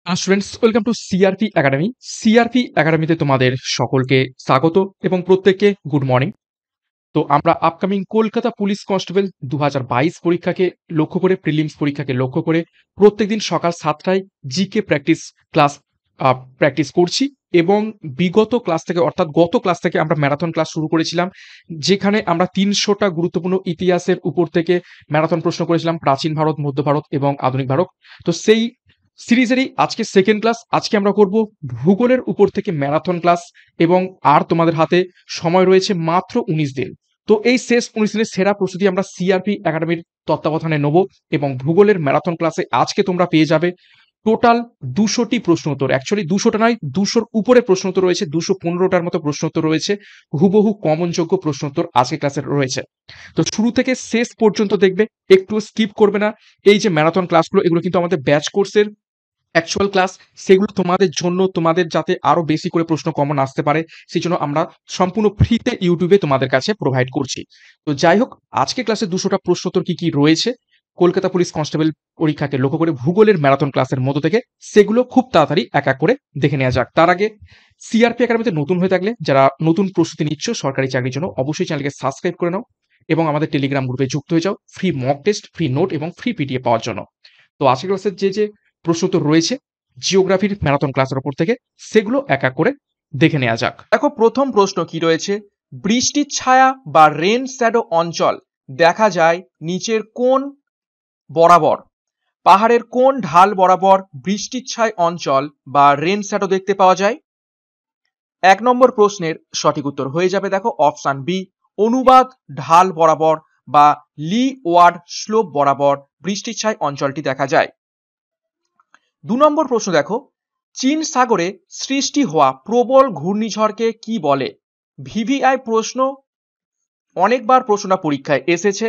Students welcome to CRP academy. CRP একাডেমিতে তোমাদের সকলকে স্বাগত এবং প্রত্যেককে গুড মর্নিং। তো আমরা আপকামিং কলকাতা পুলিশ কনস্টেবল 2022 পরীক্ষাকে লক্ষ্য করে, প্রিলিমস পরীক্ষাকে লক্ষ্য করে প্রত্যেকদিন সকাল 7টায় জিকে প্র্যাকটিস ক্লাস প্র্যাকটিস করছি। এবং বিগত ক্লাস থেকে অর্থাৎ গত ক্লাস থেকে আমরা ম্যারাথন ক্লাস শুরু করেছিলাম, যেখানে আমরা 300টা গুরুত্বপূর্ণ ইতিহাসের উপর থেকে ম্যারাথন প্রশ্ন করেছিলাম, প্রাচীন ভারত, মধ্য ভারত এবং আধুনিক ভারত। তো সেই সিরিজেরই আজকে সেকেন্ড ক্লাস। আজকে আমরা করব ভূগোলের উপর থেকে ম্যারাথন ক্লাস। এবং আর তোমাদের হাতে সময় রয়েছে মাত্র 19 দিন। তো এই শেষ 19 দিনের সেরা প্রস্তুতি আমরা সিআরপি একাডেমির তত্ত্বাবধানে নেব। এবং ভূগোলের ম্যারাথন ক্লাসে আজকে তোমরা পেয়ে যাবে টোটাল 200টি প্রশ্ন উত্তর। অ্যাকচুয়ালি 200টা নয়, 200-র উপরে প্রশ্ন উত্তর রয়েছে, 215টার মতো প্রশ্ন উত্তর রয়েছে। হুবহু কমনযোগ্য প্রশ্ন উত্তর আজকে ক্লাসে রয়েছে। তো শুরু থেকে শেষ পর্যন্ত দেখবে, একটু স্কিপ করবে না। এই যে ম্যারাথন ক্লাসগুলো, এগুলো কিন্তু আমাদের ব্যাচ কোর্সের অ্যাকচুয়াল ক্লাস। সেগুলো তোমাদের জন্য, তোমাদের যাতে আরো বেশি করে প্রশ্ন কমন আসতে পারে, সেই জন্য আমরা সম্পূর্ণ ফ্রিতে ইউটিউবে তোমাদের কাছে প্রোভাইড করছি। তো যাই হোক, আজকে ক্লাসে 200টা প্রশ্নোত্তর কি কি রয়েছে কলকাতা পুলিশ কনস্টেবল পরীক্ষাকে লক্ষ্য করে ভূগোলের ম্যারাথন ক্লাসের মধ্য থেকে, সেগুলো খুব তাড়াতাড়ি এক এক করে দেখে নেওয়া যাক। তার আগে সিআরপি একাডেমিতে নতুন হয়ে থাকলে, যারা নতুন প্রস্তুতি নিচ্ছ সরকারি চাকরির জন্য, অবশ্যই চ্যানেলকে সাবস্ক্রাইব করে নাও এবং আমাদের টেলিগ্রাম গ্রুপে যুক্ত হয়ে যাও free mock test, free note এবং ফ্রি পিডিএফ পাওয়ার জন্য। তো আজকের ক্লাসের যে প্রশ্নোত্তর রয়েছে জিওগ্রাফির ম্যারাথন ক্লাসের উপর থেকে, সেগুলো এক এক করে দেখে নেওয়া যাক। দেখো, প্রথম প্রশ্ন কি রয়েছে। বৃষ্টির ছায়া বা রেন শ্যাডো অঞ্চল দেখা যায় নিচের কোন বরাবর? পাহাড়ের কোন ঢাল বরাবর বৃষ্টির ছায় অঞ্চল বা রেন শ্যাডো দেখতে পাওয়া যায়? 1 নম্বর প্রশ্নের সঠিক উত্তর হয়ে যাবে দেখো অপশন বি, অনুবাদ ঢাল বরাবর বা লি ওয়ার্ড স্লোপ বরাবর বৃষ্টির ছায় অঞ্চলটি দেখা যায়। 2 নম্বর প্রশ্ন দেখো, চীন সাগরে সৃষ্টি হওয়া প্রবল ঘূর্ণিঝড়কে কি বলে? ভিভিআই প্রশ্ন, অনেকবার প্রশ্নটা পরীক্ষায় এসেছে।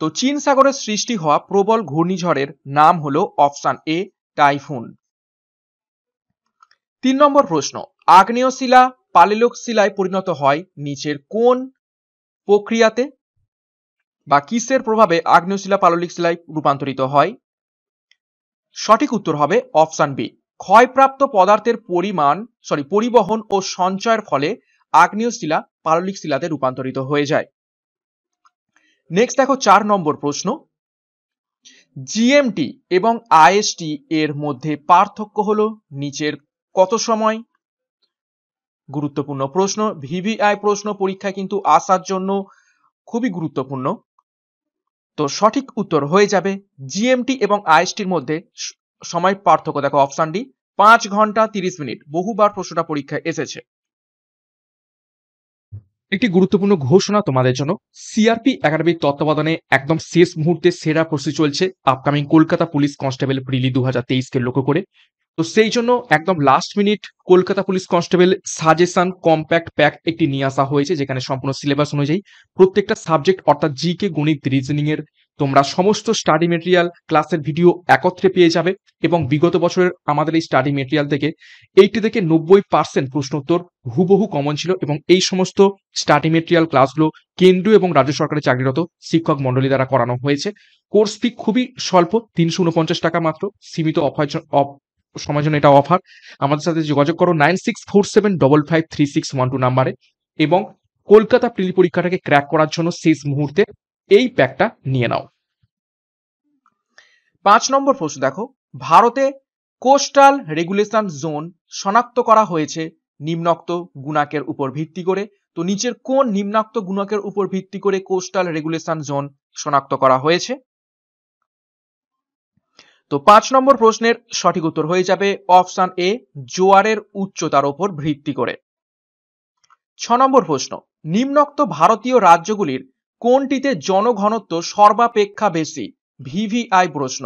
তো চীন সাগরে সৃষ্টি হওয়া প্রবল ঘূর্ণিঝড়ের নাম হলো অপশন এ, টাইফুন। 3 নম্বর প্রশ্ন, আগ্নেয় শিলা পাললিক শিলায় পরিণত হয় নিচের কোন প্রক্রিয়াতে? বা কিসের প্রভাবে আগ্নেয় শিলা পাললিক শিলায় রূপান্তরিত হয়? সঠিক উত্তর হবে অপশন বি, ক্ষয়প্রাপ্ত পদার্থের পরিবহন ও সঞ্চয়ের ফলে আগ্নেয় শিলা পাললিক শিলাতে রূপান্তরিত হয়ে যায়। নেক্সট দেখো 4 নম্বর প্রশ্ন, জিএমটি এবং আইএসটি এর মধ্যে পার্থক্য হলো নিচের কত সময়? গুরুত্বপূর্ণ প্রশ্ন, ভিভিআই প্রশ্ন পরীক্ষায় কিন্তু আসার জন্য খুবই গুরুত্বপূর্ণ। তো সঠিক উত্তর হয়ে যাবে জিএমটি এবং আইএসটির মধ্যে সময় পার্থক্য দেখো অপশন ডি, 5 ঘন্টা 30 মিনিট। বহুবার প্রশ্নটা পরীক্ষায় এসেছে। একটি গুরুত্বপূর্ণ ঘোষণা তোমাদের জন্য। সিআরপি একাডেমির তত্ত্বাবধানে একদম শেষ মুহূর্তে সেরা প্রস্তুতি চলছে upcoming Kolkata police constable prelim 2023কে লক্ষ্য করে। তো সেই জন্য একদম last minute Kolkata police constable suggestion compact pack একটি নিয়ে আসা হয়েছে, যেখানে সম্পূর্ণ সিলেবাস অনুযায়ী প্রত্যেকটা সাবজেক্ট অর্থাৎ জিকে, গণিত, রিজনিং এর তোমরা সমস্ত স্টাডি মেটেরিয়াল ক্লাসের ভিডিও একত্রে পেয়ে যাবে। এবং বিগত বছরের আমাদের এই স্টাডি মেটেরিয়াল থেকে 80 থেকে 90% প্রশ্ন উত্তর হুবহু কমন ছিল। এবং এই সমস্ত স্টাডি মেটেরিয়াল ক্লাসগুলো কেন্দ্রীয় এবং রাজ্য সরকারের চাকরিরত শিক্ষক মন্ডলী দ্বারা করানো হয়েছে। কোর্স ফি খুবই স্বল্প, 349 টাকা মাত্র। সীমিত সময়ের জন্য এটা অফার। আমাদের সাথে যোগাযোগ করো 9647553612 নাম্বারে। এবং কলকাতা প্রিলি পরীক্ষাটাকে ক্র্যাক করার জন্য শেষ মুহূর্তে এই প্যাকটা নিয়ে নাও। 5 নম্বর প্রশ্ন দেখো, ভারতে কোস্টাল রেগুলেশন জোন শনাক্ত করা হয়েছে নিম্নোক্ত গুণাঙ্কের উপর ভিত্তি করে। তো নিচের কোন নিম্নোক্ত গুণাঙ্কের উপর ভিত্তি করে কোস্টাল রেগুলেশন জোন শনাক্ত করা হয়েছে? তো 5 নম্বর প্রশ্নের সঠিক উত্তর হয়ে যাবে অপশন এ, জোয়ারের উচ্চতার উপর ভিত্তি করে। 6 নম্বর প্রশ্ন, নিম্নোক্ত ভারতীয় রাজ্যগুলির কোনটিতে জনঘনত্ব সর্বাপেক্ষা বেশি? ভিভিআই প্রশ্ন।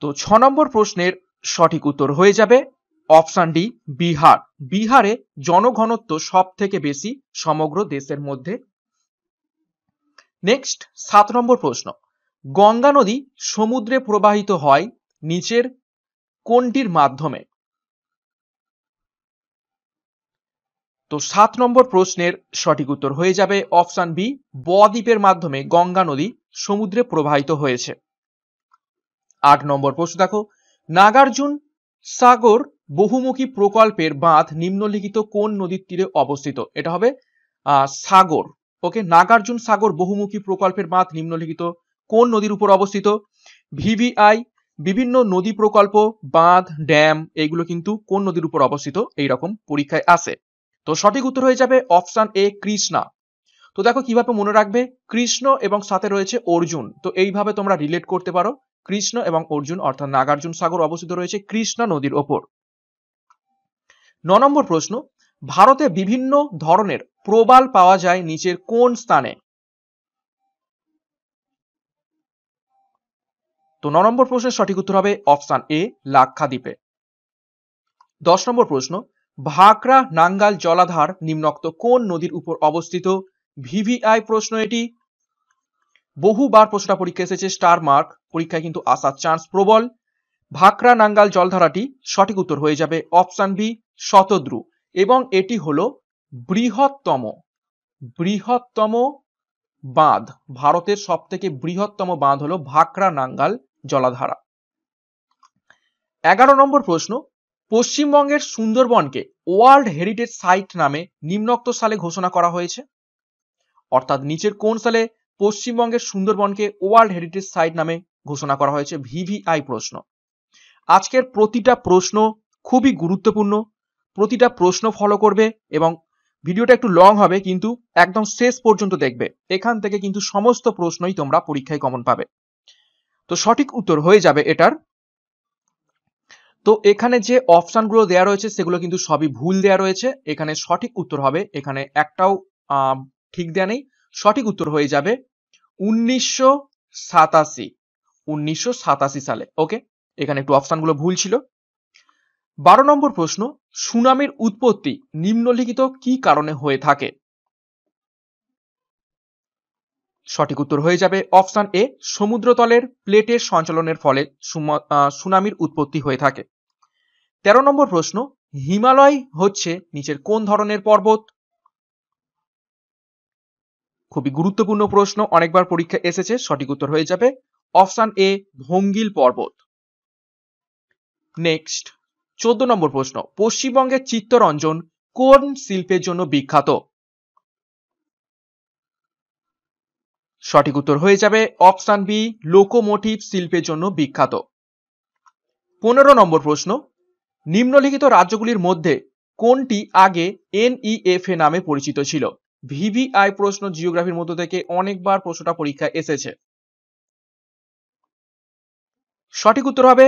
তো 6 নম্বর প্রশ্নের সঠিক উত্তর হয়ে যাবে অপশন ডি, বিহার। বিহারে জনঘনত্ব সব থেকে বেশি সমগ্র দেশের মধ্যে। নেক্সট 7 নম্বর প্রশ্ন, গঙ্গা নদী সমুদ্রে প্রবাহিত হয় নিচের কোনটির মাধ্যমে? তো 7 নম্বর প্রশ্নের সঠিক উত্তর হয়ে যাবে অপশন বি, বদ্বীপের মাধ্যমে গঙ্গা নদী সমুদ্রে প্রবাহিত হয়েছে। 8 নম্বর প্রশ্ন দেখো, নাগার্জুন সাগর বহুমুখী প্রকল্পের বাঁধ নিম্নলিখিত কোন নদীর তীরে অবস্থিত? এটা হবে সাগর। ওকে, নাগার্জুন সাগর বহুমুখী প্রকল্পের বাঁধ নিম্নলিখিত কোন নদীর উপর অবস্থিত? ভিভিআই, বিভিন্ন নদী প্রকল্প, বাঁধ, ড্যাম, এগুলো কিন্তু কোন নদীর উপর অবস্থিত এইরকম পরীক্ষায় আসে। তো সঠিক উত্তর হয়ে যাবে অপশন এ, কৃষ্ণা। তো দেখো কিভাবে মনে রাখবে, কৃষ্ণ এবং সাথে রয়েছে অর্জুন, তো এইভাবে তোমরা রিলেট করতে পারো। কৃষ্ণ এবং অর্জুন অর্থাৎ নাগার্জুন সাগর অবস্থিত রয়েছে কৃষ্ণা নদীর ওপর। 9 নম্বর প্রশ্ন, ভারতে বিভিন্ন ধরনের প্রবাল পাওয়া যায় নিচের কোন স্থানে? তো 9 নম্বর প্রশ্নের সঠিক উত্তর হবে অপশন এ, লাক্ষাদ্বীপে। 10 নম্বর প্রশ্ন, ভাকরা নাঙ্গাল জলাধার নিম্নোক্ত কোন নদীর উপর অবস্থিত? ভিভিআই প্রশ্ন এটি, বহুবার প্রশ্নটা পরীক্ষা এসেছে, স্টার মার্ক, পরীক্ষায় কিন্তু আসার চান্স প্রবল। ভাকরা নাঙ্গাল জলধারাটি সঠিক উত্তর হয়ে যাবে অপশন বি, শতদ্রু, এবং এটি হলো বৃহত্তম বাঁধ। ভারতের সব থেকে বৃহত্তম বাঁধ হলো ভাকরা নাঙ্গাল জলাধারা। 11 নম্বর প্রশ্ন, পশ্চিমবঙ্গের সুন্দরবনকে ওয়ার্ল্ড হেরিটেজ সাইট নামে নিম্নোক্ত সালে ঘোষণা করা হয়েছে? অর্থাৎ নিচের কোন সালে পশ্চিমবঙ্গের সুন্দরবনকে ওয়ার্ল্ড হেরিটেজ সাইট নামে ঘোষণা করা হয়েছে? ভিভিআই প্রশ্ন। আজকের প্রতিটা প্রশ্ন খুবই গুরুত্বপূর্ণ, প্রতিটা প্রশ্ন ফলো করবে এবং ভিডিওটা একটু লং হবে কিন্তু একদম শেষ পর্যন্ত দেখবে, এখান থেকে কিন্তু সমস্ত প্রশ্নই তোমরা পরীক্ষায় কমন পাবে। তো সঠিক উত্তর হয়ে যাবে এটার, তো এখানে যে অপশনগুলো দেওয়া রয়েছে সেগুলো কিন্তু সবই ভুল দেওয়া রয়েছে। এখানে সঠিক উত্তর হবে, এখানে একটাও ঠিক দেয়া নেই, সঠিক উত্তর হয়ে যাবে 1987 সালে। ওকে, এখানে একটু অপশনগুলো ভুল ছিল। 12 নম্বর প্রশ্ন, সুনামির উৎপত্তি নিম্নলিখিত কি কারণে হয়ে থাকে? সঠিক উত্তর হয়ে যাবে অপশন এ, সমুদ্রতলের প্লেটের সঞ্চালনের ফলে সুনামির উৎপত্তি হয়ে থাকে। 13 নম্বর প্রশ্ন, হিমালয় হচ্ছে নিচের কোন ধরনের পর্বত? খুবই গুরুত্বপূর্ণ প্রশ্ন, অনেকবার পরীক্ষা এসেছে, সঠিক উত্তর হয়ে যাবে অপশন এ, ভঙ্গিল পর্বত। নেক্সট 14 নম্বর প্রশ্ন, পশ্চিমবঙ্গের চিত্তরঞ্জন কোন শিল্পের জন্য বিখ্যাত? সঠিক উত্তর হয়ে যাবে অপশন বি, লোকোমোটিভ শিল্পের জন্য বিখ্যাত। 15 নম্বর প্রশ্ন, নিম্নলিখিত রাজ্যগুলির মধ্যে কোনটি আগে NEFA নামে পরিচিত ছিল? ভিভিআই প্রশ্ন, জিওগ্রাফির মধ্য থেকে অনেকবার প্রশ্নটা পরীক্ষায় এসেছে। সঠিক উত্তর হবে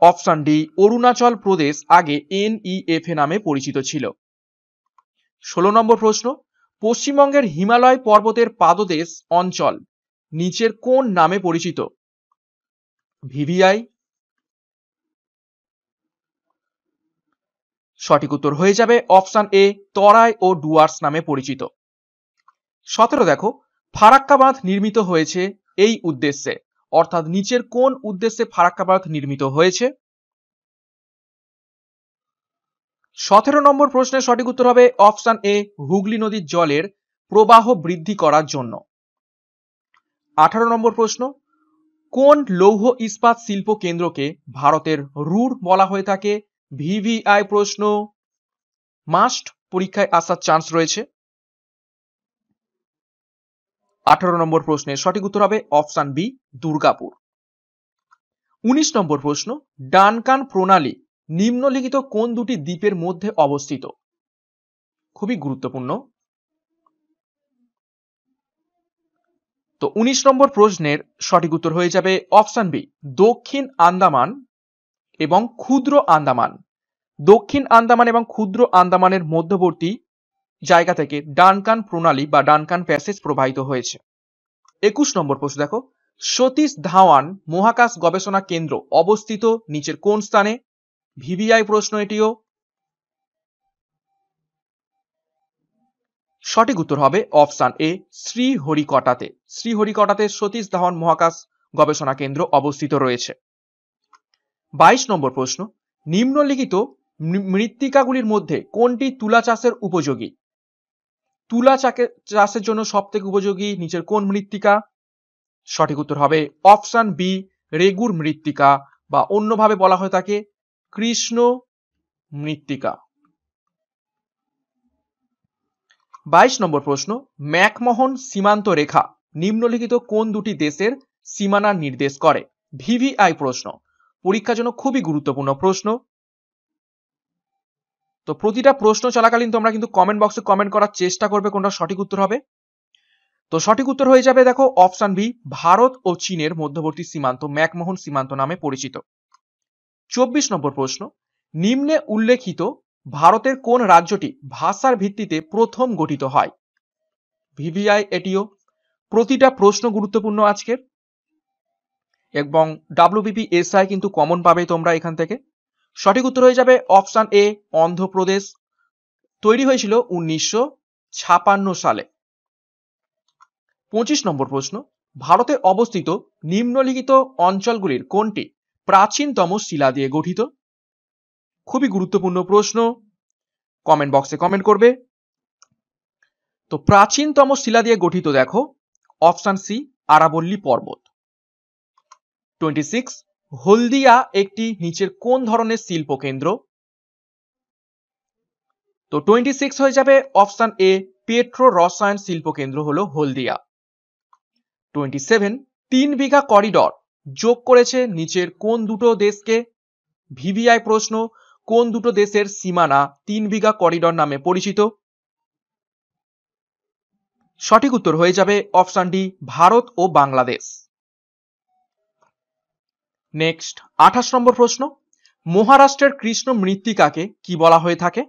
অপশন ডি, অরুণাচল প্রদেশ আগে NEFA নামে পরিচিত ছিল। 16 নম্বর প্রশ্ন, পশ্চিমবঙ্গের হিমালয় পর্বতের পাদদেশ অঞ্চল নিচের কোন নামে পরিচিত? ভিভিআই। সঠিক উত্তর হয়ে যাবে অপশন এ, তরাই ও ডুয়ার্স নামে পরিচিত। 17 দেখো, ফারাক্কা বাঁধ নির্মিত হয়েছে এই উদ্দেশ্যে, অর্থাৎ নিচের কোন উদ্দেশ্যে ফারাক্কা বাঁধ নির্মিত হয়েছে? 17 নম্বর প্রশ্নের সঠিক উত্তর হবে অপশন এ, হুগলি নদীর জলের প্রবাহ বৃদ্ধি করার জন্য। 18 নম্বর প্রশ্ন, কোন লৌহ ইস্পাত শিল্প কেন্দ্রকে ভারতের রুর বলা হয়ে থাকে? ভিভিআই প্রশ্ন, মাস্ট, পরীক্ষায় আসার চান্স রয়েছে। 18 নম্বর প্রশ্নের সঠিক উত্তর হবে অপশন বি, দুর্গাপুর। 19 নম্বর প্রশ্ন, ডানকান প্রণালী নিম্নলিখিত কোন দুটি দ্বীপের মধ্যে অবস্থিত? খুবই গুরুত্বপূর্ণ। তো 19 নম্বর প্রশ্নের সঠিক উত্তর হয়ে যাবে অপশন বি, দক্ষিণ আন্দামান এবং ক্ষুদ্র আন্দামান। দক্ষিণ আন্দামান এবং ক্ষুদ্র আন্দামানের মধ্যবর্তী জায়গা থেকে ডানকান প্রণালী বা ডানকান প্যাসেজ প্রবাহিত হয়েছে। 21 নম্বর প্রশ্ন দেখো, সতীশ ধাওয়ান মহাকাশ গবেষণা কেন্দ্র অবস্থিত নিচের কোন স্থানে? ভিভিআই প্রশ্ন এটিও। সঠিক উত্তর হবে অপশন এ, শ্রীহরিকোটাতে। শ্রীহরিকোটাতে সতীশ ধাওয়ান মহাকাশ গবেষণা কেন্দ্র অবস্থিত রয়েছে। 22 নম্বর প্রশ্ন, নিম্নলিখিত মৃত্তিকাগুলির মধ্যে কোনটি তুলা চাষের উপযোগী? তুলা চাষের জন্য সব থেকে উপযোগী নিচের কোন মৃত্তিকা? সঠিক উত্তর হবে অপশন বি, রেগুর মৃত্তিকা বা অন্যভাবে বলা হয়ে থাকে কৃষ্ণ মৃত্তিকা। 22 নম্বর প্রশ্ন, ম্যাকমোহন সীমান্ত রেখা নিম্নলিখিত কোন দুটি দেশের সীমানা নির্দেশ করে? ভিভিআই প্রশ্ন, পরীক্ষার জন্য খুবই গুরুত্বপূর্ণ প্রশ্ন। তো প্রতিটা প্রশ্ন চলাকালীন তোমরা কিন্তু কমেন্ট বক্সে কমেন্ট করার চেষ্টা করবে কোনটা সঠিক উত্তর হবে। তো সঠিক উত্তর হয়ে যাবে দেখো অপশন বি, ভারত ও চীনের মধ্যবর্তী সীমান্ত ম্যাকমোহন সীমান্ত নামে পরিচিত। 24 নম্বর প্রশ্ন, নিম্নে উল্লেখিত ভারতের কোন রাজ্যটি ভাষার ভিত্তিতে প্রথম গঠিত হয়? ভিভিআই এটিও। প্রতিটা প্রশ্ন গুরুত্বপূর্ণ আজকের, এবং WBPSI কিন্তু কমন পাবে তোমরা এখান থেকে। সঠিক উত্তর হয়ে যাবে অপশন এ, অন্ধ্রপ্রদেশ। তৈরি হয়েছিল 1956 সালে। 25 নম্বর প্রশ্ন, ভারতে অবস্থিত নিম্নলিখিত অঞ্চলগুলির কোনটি প্রাচীনতম শিলা দিয়ে গঠিত? খুবই গুরুত্বপূর্ণ প্রশ্ন, কমেন্ট বক্সে কমেন্ট করবে। তো প্রাচীনতম শিলা দিয়ে গঠিত দেখো অপশন সি, আরাবল্লী পর্বত। 26, হলদিয়া একটি নিচের কোন ধরনের শিল্প কেন্দ্র? তো 26 হয়ে যাবে অপশন এ, পেট্রো রসায়ন শিল্প কেন্দ্র হলো হলদিয়া। 27, 3 বিঘা করিডর যোগ করেছে নিচের কোন দুটো দেশকে? ভিভিআই প্রশ্ন, কোন দুটো দেশের সীমানা 3 বিঘা করিডর নামে পরিচিত? সঠিক উত্তর হয়ে যাবে অপশন ডি, ভারত ও বাংলাদেশ। নেক্সট 28 নম্বর প্রশ্ন, মহারাষ্ট্রের কৃষ্ণ মৃত্তিকাকে কি বলা হয়ে থাকে?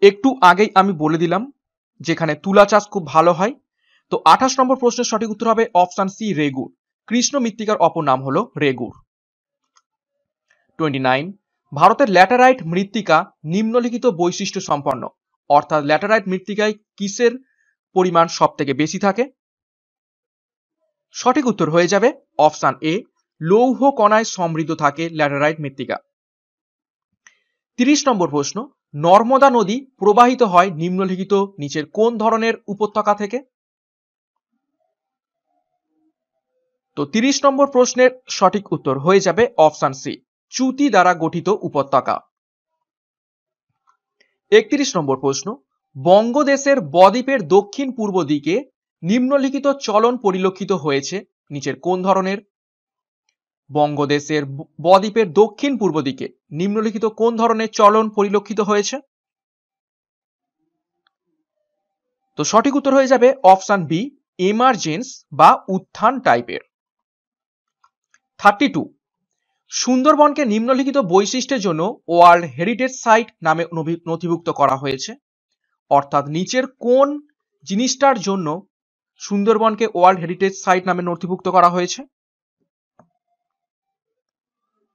একটু আগেই আমি বলে দিলাম যেখানে তুলা চাষ খুব ভালো হয়। তো 28 নম্বর প্রশ্নের সঠিক উত্তর হবে অপশন সি, রেগুর। কৃষ্ণ মৃত্তিকার অপর নাম হলো রেগুর। 29, ভারতের ল্যাটেরাইট মৃত্তিকা নিম্নলিখিত বৈশিষ্ট্য সম্পন্ন, অর্থাৎ ল্যাটেরাইট মৃত্তিকায় কিসের পরিমাণ সব থেকে বেশি থাকে? সঠিক উত্তর হয়ে যাবে অপশন এ, লৌহ কণায় সমৃদ্ধ থাকে ল্যাটেরাইট মৃত্তিকা। 30 নম্বর প্রশ্ন, নর্মদা নদী প্রবাহিত হয় নিম্নলিখিত নিচের কোন ধরনের উপত্যকা থেকে? তো 30 নম্বর প্রশ্নের সঠিক উত্তর হয়ে যাবে অপশন সি, চ্যুতি দ্বারা গঠিত উপত্যকা। 31 নম্বর প্রশ্ন, বঙ্গদেশের বদ্বীপের দক্ষিণ পূর্ব দিকে নিম্নলিখিত চলন পরিলক্ষিত হয়েছে নিচের কোন ধরনের? বঙ্গদেশের বদ্বীপের দক্ষিণ পূর্ব দিকে নিম্নলিখিত কোন ধরনের চলন পরিলক্ষিত হয়েছে? তো সঠিক উত্তর হয়ে যাবে অপশন বি, এমার্জেন্স বা উত্থান টাইপের। 32, সুন্দরবনকে নিম্নলিখিত বৈশিষ্ট্যের জন্য ওয়ার্ল্ড হেরিটেজ সাইট নামে নথিভুক্ত করা হয়েছে, অর্থাৎ নিচের কোন জিনিসটার জন্য সুন্দরবনকে ওয়ার্ল্ড হেরিটেজ সাইট নামে নথিভুক্ত করা হয়েছে?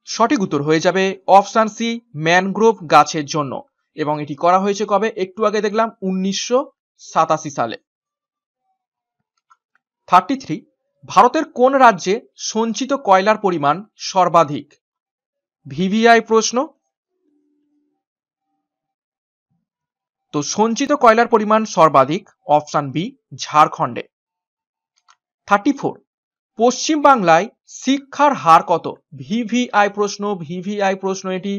সঠিক উত্তর হয়ে যাবে অপশন সি, ম্যানগ্রোভ গাছের জন্য, এবং এটি করা হয়েছে কবে? একটু আগে দেখলাম 1987 সালে। 33, ভারতের কোন রাজ্যে সঞ্চিত কয়লার পরিমাণ সর্বাধিক? ভিভিআই প্রশ্ন। তো সঞ্চিত কয়লার পরিমাণ সর্বাধিক অপশন বি, ঝাড়খণ্ডে। 34, পশ্চিম বাংলায় শিক্ষার হার কত? ভিভিআই প্রশ্ন, ভিভিআই প্রশ্ন, এটি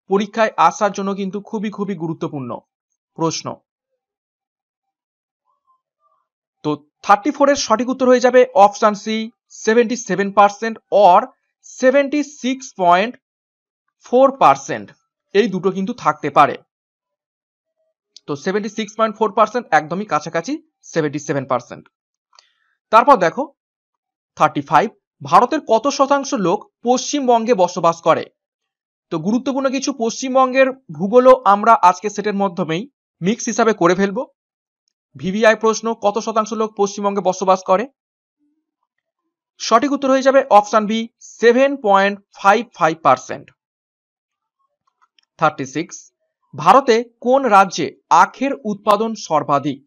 পরীক্ষায় আসার জন্য কিন্তু খুবই খুবই গুরুত্বপূর্ণ প্রশ্ন। তো 34 এর সঠিক উত্তর হয়ে যাবে অপশন সি, 77% অর 76.4%। এই দুটো কিন্তু থাকতে পারে। তো 76.4% একদমই কাছাকাছি 77%। তারপর দেখো 35, ভারতের কত শতাংশ লোক পশ্চিমবঙ্গে বসবাস করে? তো গুরুত্বপূর্ণ কিছু পশ্চিমবঙ্গের ভূগোলও আমরা আজকে সেটের মাধ্যমেই মিক্স হিসাবে করে ফেলবো। ভিভিআই প্রশ্ন, কত শতাংশ লোক পশ্চিমবঙ্গে বসবাস করে? সঠিক উত্তর হয়ে যাবে অপশন বি, 7.55%। 36, ভারতে কোন রাজ্যে আখের উৎপাদন সর্বাধিক?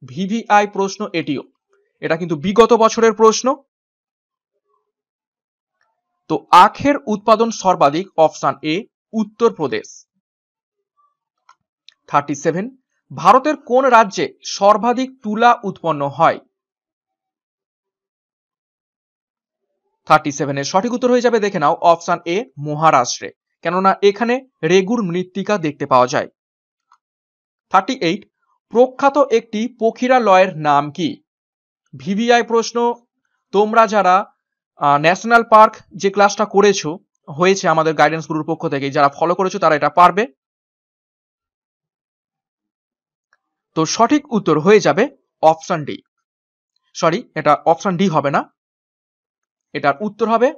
ভিভিআই প্রশ্ন এটিও, এটা কিন্তু বিগত বছরের প্রশ্ন। তো আখের উৎপাদন সর্বাধিক অপশন এ, উত্তরপ্রদেশ। 37, ভারতের কোন রাজ্যে সর্বাধিক তুলা উৎপন্ন হয়? 37 সঠিক উত্তর হয়ে যাবে, দেখে নাও, অপশন এ মহারাষ্ট্রে, কেননা এখানে রেগুর মৃত্তিকা দেখতে পাওয়া যায়। 38 প্রখ্যাত একটি পক্ষীরালয়ের নাম কি? ভিভিআই প্রশ্ন। তোমরা যারা ন্যাশনাল পার্ক যে ক্লাসটা করেছো হয়েছে আমাদের গাইডেন্স গ্রুপের পক্ষ থেকে, যারা ফলো করেছো তারা এটা পারবে। তো সঠিক উত্তর হয়ে যাবে অপশন ডি। সরি, এটা অপশন ডি হবে না, এটার উত্তর হবে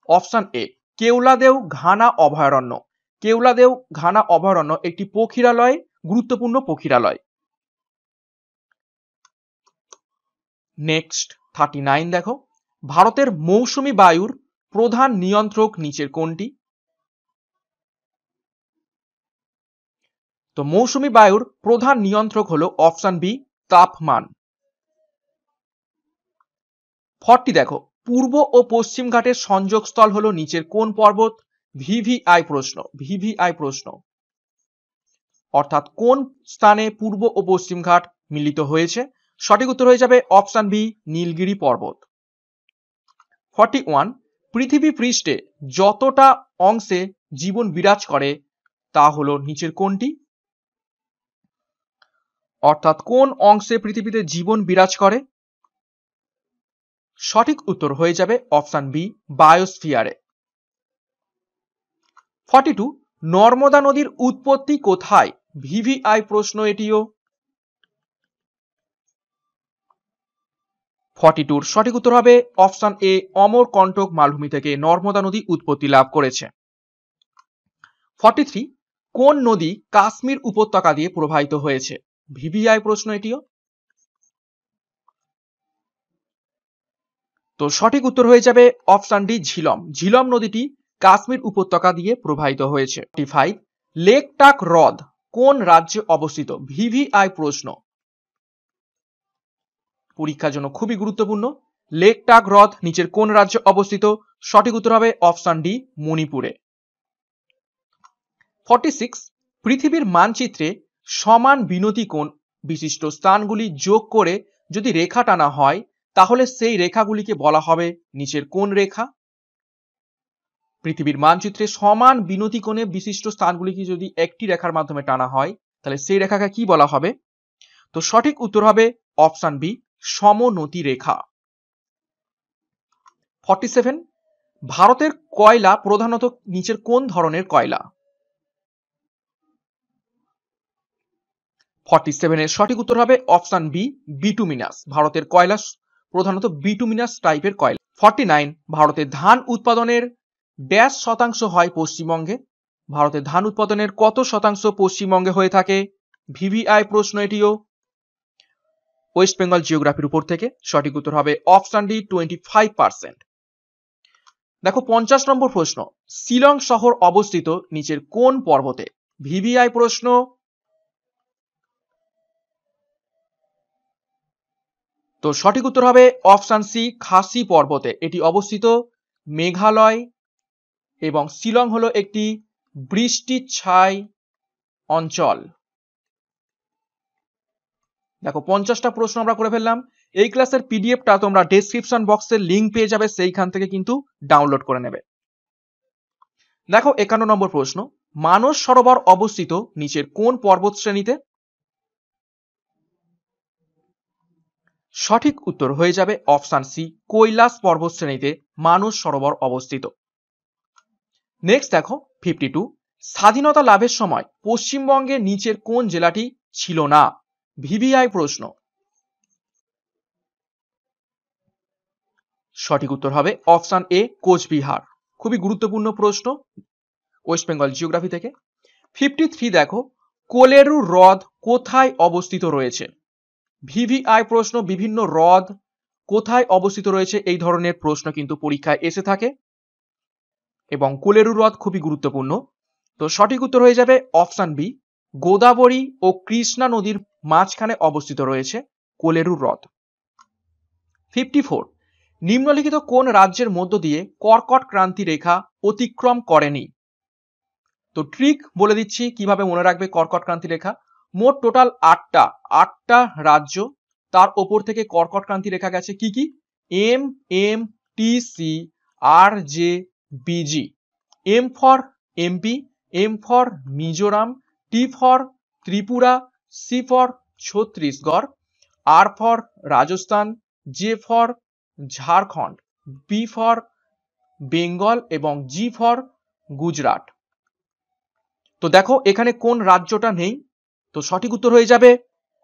অপশন এ কেওলাদেও ঘানা অভয়ারণ্য। কেওলাদেও ঘানা অভয়ারণ্য একটি পক্ষীরালয়, গুরুত্বপূর্ণ পক্ষীরালয়। নেক্সট 39 দেখো, ভারতের মৌসুমী বায়ুর প্রধান নিয়ন্ত্রক নিচের কোনটি? তো মৌসুমী বায়ুর প্রধান নিয়ন্ত্রক হলো অপশন বি তাপমান। 40 দেখো, পূর্ব ও পশ্চিম ঘাটের সংযোগস্থল হলো নিচের কোন পর্বত? ভিভিআই প্রশ্ন, ভিভিআই প্রশ্ন। অর্থাৎ কোন স্থানে পূর্ব ও পশ্চিম ঘাট মিলিত হয়েছে? সঠিক উত্তর হয়ে যাবে অপশন বি নীলগিরি পর্বত। 41 পৃথিবী পৃষ্ঠে যতটা অংশে জীবন বিরাজ করে তা হলো নিচের কোনটি? অর্থাৎ কোন অংশে পৃথিবীতে জীবন বিরাজ করে? সঠিক উত্তর হয়ে যাবে অপশন বি বায়োস্ফিয়ারে। 42 নর্মদা নদীর উৎপত্তি কোথায়? ভিভিআই প্রশ্ন এটিও। 42 সঠিক উত্তর হবে অপশন এ অমরকন্টক মালভূমি থেকে নর্মদা নদী উৎপত্তি লাভ করেছে। 43 কোন নদী কাশ্মীর উপত্যকা দিয়ে প্রবাহিত হয়েছে? ভিভিআই প্রশ্ন এটিও। তো সঠিক উত্তর হয়ে যাবে অপশন ডি ঝিলম। ঝিলম নদীটি কাশ্মীর উপত্যকা দিয়ে প্রবাহিত হয়েছে। 45 লেকটাক হ্রদ কোন রাজ্যে অবস্থিত? ভিভিআই প্রশ্ন, পরীক্ষার জন্য খুবই গুরুত্বপূর্ণ। লেকটাক হ্রদ নিচের কোন রাজ্যে অবস্থিত? সঠিক উত্তর হবে অপশন ডি মণিপুরে। 46 পৃথিবীর মানচিত্রে সমান বিনতি কোণ বিশিষ্ট স্থানগুলি যোগ করে যদি রেখা টানা হয় তাহলে সেই রেখাগুলিকে বলা হবে নিচের কোন রেখা? পৃথিবীর মানচিত্রে সমান বিনতি কোণে বিশিষ্ট স্থানগুলিকে যদি একটি রেখার মাধ্যমে টানা হয় তাহলে সেই রেখাকে কি বলা হবে? তো সঠিক উত্তর হবে অপশন বি সমনতি রেখা। 47 ভারতের কয়লা প্রধানত নিচের কোন ধরনের কয়লা? 47 এর সঠিক উত্তর হবে অপশন বি বিটুমিনাস। ভারতের কয়লা প্রধানত বিটুমিনাস টাইপের কয়লা। 49 ভারতের ধান উৎপাদনের ড্যাশ শতাংশ হয় পশ্চিমবঙ্গে? ভারতের ধান উৎপাদনের কত শতাংশ পশ্চিমবঙ্গে হয়ে থাকে? ভিভিআই প্রশ্ন এটিও, ওয়েস্ট বেঙ্গল জিওগ্রাফির উপর থেকে। সঠিক উত্তর হবে অপশন ডি 25%। দেখো 50 নম্বর প্রশ্ন, শিলং শহর অবস্থিত নিচের কোন পর্বতে? ভিভিআই প্রশ্ন। তো সঠিক উত্তর হবে অপশন সি খাসি পর্বতে। এটি অবস্থিত মেঘালয় এবং শিলং হলো একটি বৃষ্টিচ্ছায় অঞ্চল। দেখো 50টা প্রশ্ন আমরা করে ফেললাম। এই ক্লাসের পিডিএফটা তোমরা ডেসক্রিপশন বক্সে লিংক পেয়ে যাবে, সেইখান থেকে কিন্তু ডাউনলোড করে নেবে। দেখো 51 নম্বর প্রশ্ন, মানস সরোবর অবস্থিত নিচের কোন পর্বত শ্রেণীতে? সঠিক উত্তর হয়ে যাবে অপশন সি কৈলাস পর্বত শ্রেণীতে মানস সরোবর অবস্থিত। নেক্সট দেখো 52 স্বাধীনতা লাভের সময় পশ্চিমবঙ্গের নিচের কোন জেলাটি ছিল না? ভিভিআই প্রশ্ন। সঠিক উত্তর হবে অপশন এ কোচবিহার। খুবই গুরুত্বপূর্ণ প্রশ্ন ওয়েস্ট বেঙ্গল জিওগ্রাফি থেকে। 53 দেখো কোলেরু হ্রদ কোথায় অবস্থিত রয়েছে? ভিভিআই প্রশ্ন। বিভিন্ন হ্রদ কোথায় অবস্থিত রয়েছে এই ধরনের প্রশ্ন কিন্তু পরীক্ষায় এসে থাকে এবং কোলেরু হ্রদ খুবই গুরুত্বপূর্ণ। তো সঠিক উত্তর হয়ে যাবে অপশন বি গোদাবরী ও কৃষ্ণা নদীর মাঝখানে অবস্থিত রয়েছে কোলেরু হ্রদ। 54 নিম্নলিখিত কোন রাজ্যের মধ্য দিয়ে কর্কট ক্রান্তি রেখা অতিক্রম করেনি? তো ট্রিক বলে দিচ্ছি কিভাবে মনে রাখবে কর্কট ক্রান্তি রেখা। মোট টোটাল 8টা রাজ্য, তার ওপর থেকে কর্কট ক্রান্তি রেখা গেছে কি কি? M M T C RJBG, M for MP, M for Mizoram, T for Tripura, C for Chhattisgarh, R for Rajasthan, J for Jharkhand, B for Bengal এবং G for গুজরাট। তো দেখো এখানে কোন রাজ্যটা নেই, তো সঠিক উত্তর হয়ে যাবে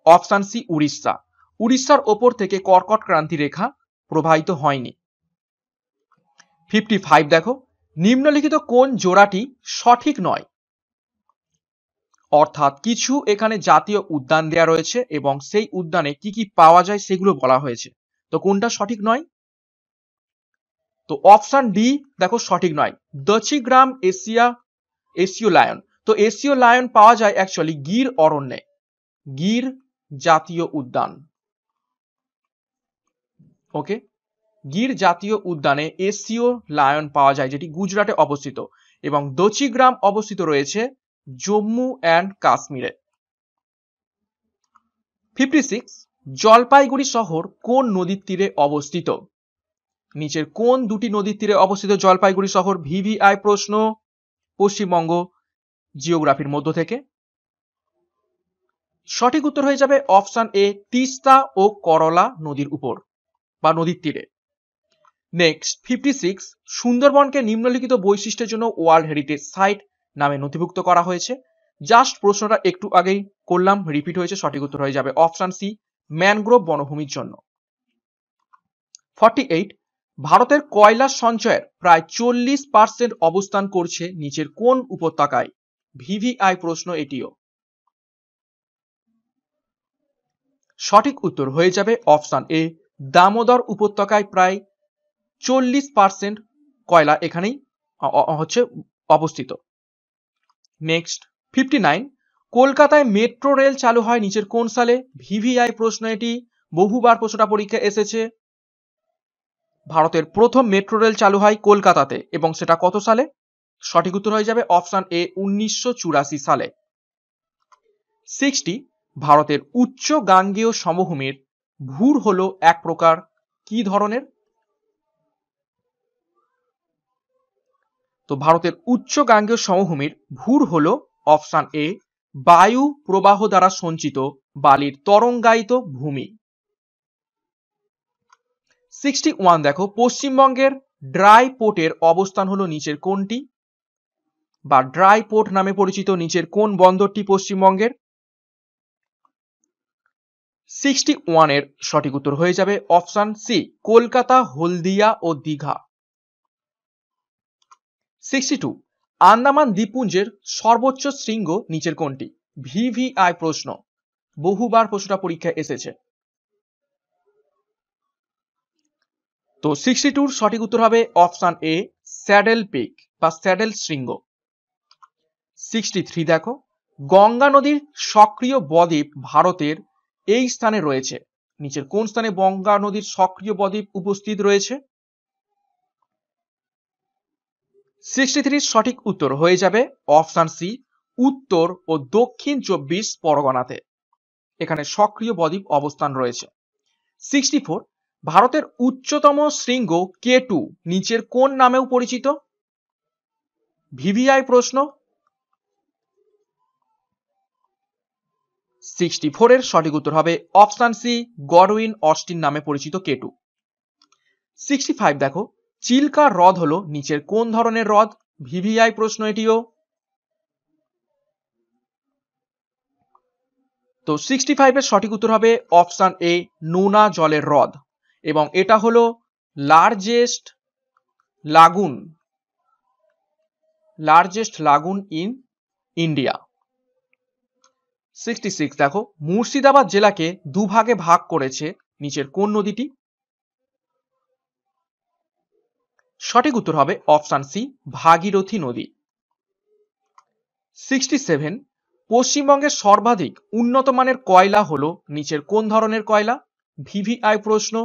অপশন সি উড়িষ্যা। উড়িষ্যার ওপর থেকে কর্কট ক্রান্তি রেখা প্রবাহিত হয়নি। 55 দেখো, নিম্নলিখিত কোন জোড়াটি সঠিক নয়? অর্থাৎ কিছু এখানে জাতীয় উদ্যান দেয়া রয়েছে এবং সেই উদ্যানে কি কি পাওয়া যায় সেগুলো বলা হয়েছে, তো কোনটা সঠিক নয়? তো অপশন ডি দেখো সঠিক নয়, দচিগ্রাম এশীয় লায়ন। তো এশীয় লায়ন পাওয়া যায় অ্যাকচুয়ালি গির অরণ্যে, গির জাতীয় উদ্যান। ওকে, গির জাতীয় উদ্যানে এশীয় লায়ন পাওয়া যায়, যেটি গুজরাটে অবস্থিত, এবং দচিগ্রাম অবস্থিত রয়েছে জম্মু অ্যান্ড কাশ্মীরে। 56 জলপাইগুড়ি শহর কোন নদীর তীরে অবস্থিত? নিচের কোন দুটি নদীর তীরে অবস্থিত জলপাইগুড়ি শহর? ভিভিআই প্রশ্ন পশ্চিমবঙ্গ জিওগ্রাফির মধ্য থেকে। সঠিক উত্তর হয়ে যাবে অপশন এ, তিস্তা ও করলা নদীর উপর বা নদীর তীরে। নেক্সট 56 সুন্দরবনকে নিম্নলিখিত বৈশিষ্ট্যের জন্য ওয়ার্ল্ড হেরিটেজ সাইট নামে নথিভুক্ত করা হয়েছে। জাস্ট প্রশ্নটা একটু আগেই করলাম, রিপিট হয়েছে, সঠিক উত্তর হয়ে যাবে অপশন সি ম্যানগ্রোভ বনভূমির জন্য। 48 ভারতের কয়লা সঞ্চয়ের প্রায় 40% অবস্থান করছে নিচের কোন উপত্যকায়? ভিভিআই প্রশ্ন এটিও। সঠিক উত্তর হয়ে যাবে অপশন এ দামোদর উপত্যকায় প্রায় 40% কয়লা এখানেই হচ্ছে অবস্থিত। নেক্সট 59 কলকাতায় মেট্রো রেল চালু হয় নিচের কোন সালে? ভিভিআই প্রশ্ন এটি, বহুবার প্রশ্নটা পরীক্ষা এসেছে। ভারতের প্রথম মেট্রো রেল চালু হয় কলকাতাতে এবং সেটা কত সালে? সঠিক উত্তর হয়ে যাবে অপশন এ 1984 সালে। 60 ভারতের উচ্চ গাঙ্গেয় সমভূমির ভূর হলো এক প্রকার কি ধরনের? তো ভারতের উচ্চ গাঙ্গেয় সমভূমির ভূর হলো অপশন এ বায়ু প্রবাহ দ্বারা সঞ্চিত বালির তরঙ্গায়িত ভূমি। 61 দেখো, পশ্চিমবঙ্গের ড্রাই পোর্টের অবস্থান হলো নিচের কোনটি, বা ড্রাই পোর্ট নামে পরিচিত নিচের কোন বন্দরটি পশ্চিমবঙ্গের? 61 এর সঠিক উত্তর হয়ে যাবে অপশন সি কলকাতা, হলদিয়া ও দীঘা। 62 আন্দামান দ্বীপপুঞ্জের সর্বোচ্চ শৃঙ্গ নিচের কোনটি? ভিভিআই প্রশ্ন, বহুবার প্রশ্নটা পরীক্ষায় এসেছে। তো 62 সঠিক উত্তর হবে অপশন এ স্যাডেল পিক বা স্যাডেল শৃঙ্গ। 63 দেখো, গঙ্গা নদীর সক্রিয় বদ্বীপ ভারতের এই স্থানে রয়েছে, নিচের কোন স্থানে গঙ্গা নদীর সক্রিয় বদ্বীপ উপস্থিত রয়েছে? 63 সঠিক উত্তর হয়ে যাবে অপশন সি উত্তর ও দক্ষিণ 24 পরগনাতে, এখানে সক্রিয় বদ্বীপ অবস্থান রয়েছে। 64 ভারতের উচ্চতম শৃঙ্গ K2 নিচের কোন নামেও পরিচিত? ভিভিআই প্রশ্ন। 64 এর সঠিক উত্তর হবে অপশন সি গডউইন অস্টিন নামে পরিচিত K2। 65 দেখো, চিল্কা হ্রদ হলো নিচের কোন ধরনের হ্রদ? ভিভিআই প্রশ্ন এটিও। তো 65 এর সঠিক উত্তর হবে অপশন এ নোনা জলের হ্রদ, এবং এটা হলো লার্জেস্ট লাগুন ইন ইন্ডিয়া। 66 দেখো, মুর্শিদাবাদ জেলাকে দুভাগে ভাগ করেছে নিচের কোন নদীটি? সঠিক উত্তর হবে অপশন সি ভাগীরথী নদী। 67 পশ্চিমবঙ্গের সর্বাধিক উন্নত মানের কয়লা হলো নিচের কোন ধরনের কয়লা? ভিভিআই প্রশ্ন।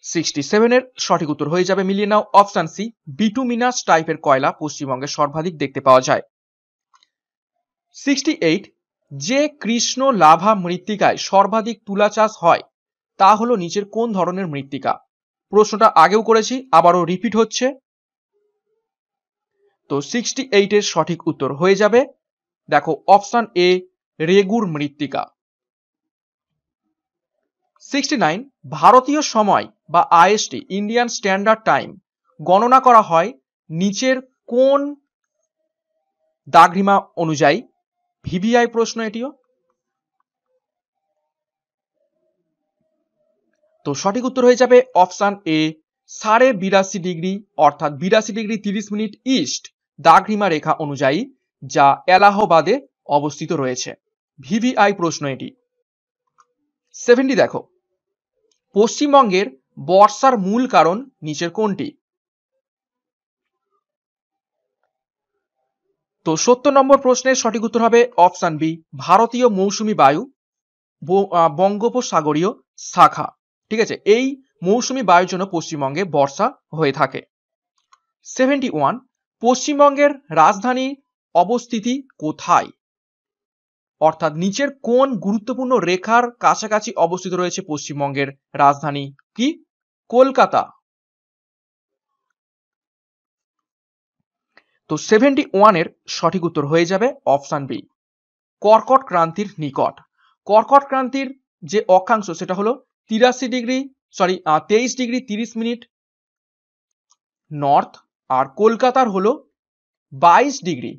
67 এর সঠিক উত্তর হয়ে যাবে, মিলিয়ে নাও, অপশন সি বিটুমিনাস টাইপের কয়লা পশ্চিমবঙ্গে সর্বাধিক দেখতে পাওয়া যায়। 68 যে কৃষ্ণ লাভা মৃত্তিকায় সর্বাধিক তুলা চাষ হয় তা হলো নিচের কোন ধরনের মৃত্তিকা? প্রশ্নটা আগেও করেছি, আবারও রিপিট হচ্ছে। তো 68 এর সঠিক উত্তর হয়ে যাবে দেখো অপশন এ, রেগুর মৃত্তিকা। 69, ভারতীয় সময় বা আইএসটি ইন্ডিয়ান স্ট্যান্ডার্ড টাইম গণনা করা হয় নিচের কোন দাগরিমা অনুযায়ী? ভিভিআই প্রশ্ন এটিও। তো সঠিক উত্তর হয়ে যাবে অপশন এ, 82.5 ডিগ্রি অর্থাৎ 82 ডিগ্রি 30 মিনিট ইস্ট দাগরিমা রেখা অনুযায়ী, যা এলাহাবাদে অবস্থিত রয়েছে। ভিভিআই প্রশ্ন এটি। 70 দেখো, পশ্চিমবঙ্গের বর্ষার মূল কারণ নিচের কোনটি? তো 70 নম্বর প্রশ্নের সঠিক উত্তর হবে অপশন বি, ভারতীয় মৌসুমী বায়ু বঙ্গোপসাগরীয় শাখা। ঠিক আছে, এই মৌসুমী বায়ুর জন্য পশ্চিমবঙ্গে বর্ষা হয়ে থাকে। 71, পশ্চিমবঙ্গের রাজধানী অবস্থিতি কোথায়? অর্থাৎ নিচের কোন গুরুত্বপূর্ণ রেখার কাছাকাছি অবস্থিত রয়েছে পশ্চিমবঙ্গের রাজধানী? কি? কলকাতা। তো 71 এর সঠিক উত্তর হয়ে যাবে অপশন বি, কর্কট ক্রান্তির নিকট। কর্কট ক্রান্তির যে অক্ষাংশ সেটা হলো 23 ডিগ্রি 30 মিনিট নর্থ, আর কলকাতার হলো 22 ডিগ্রি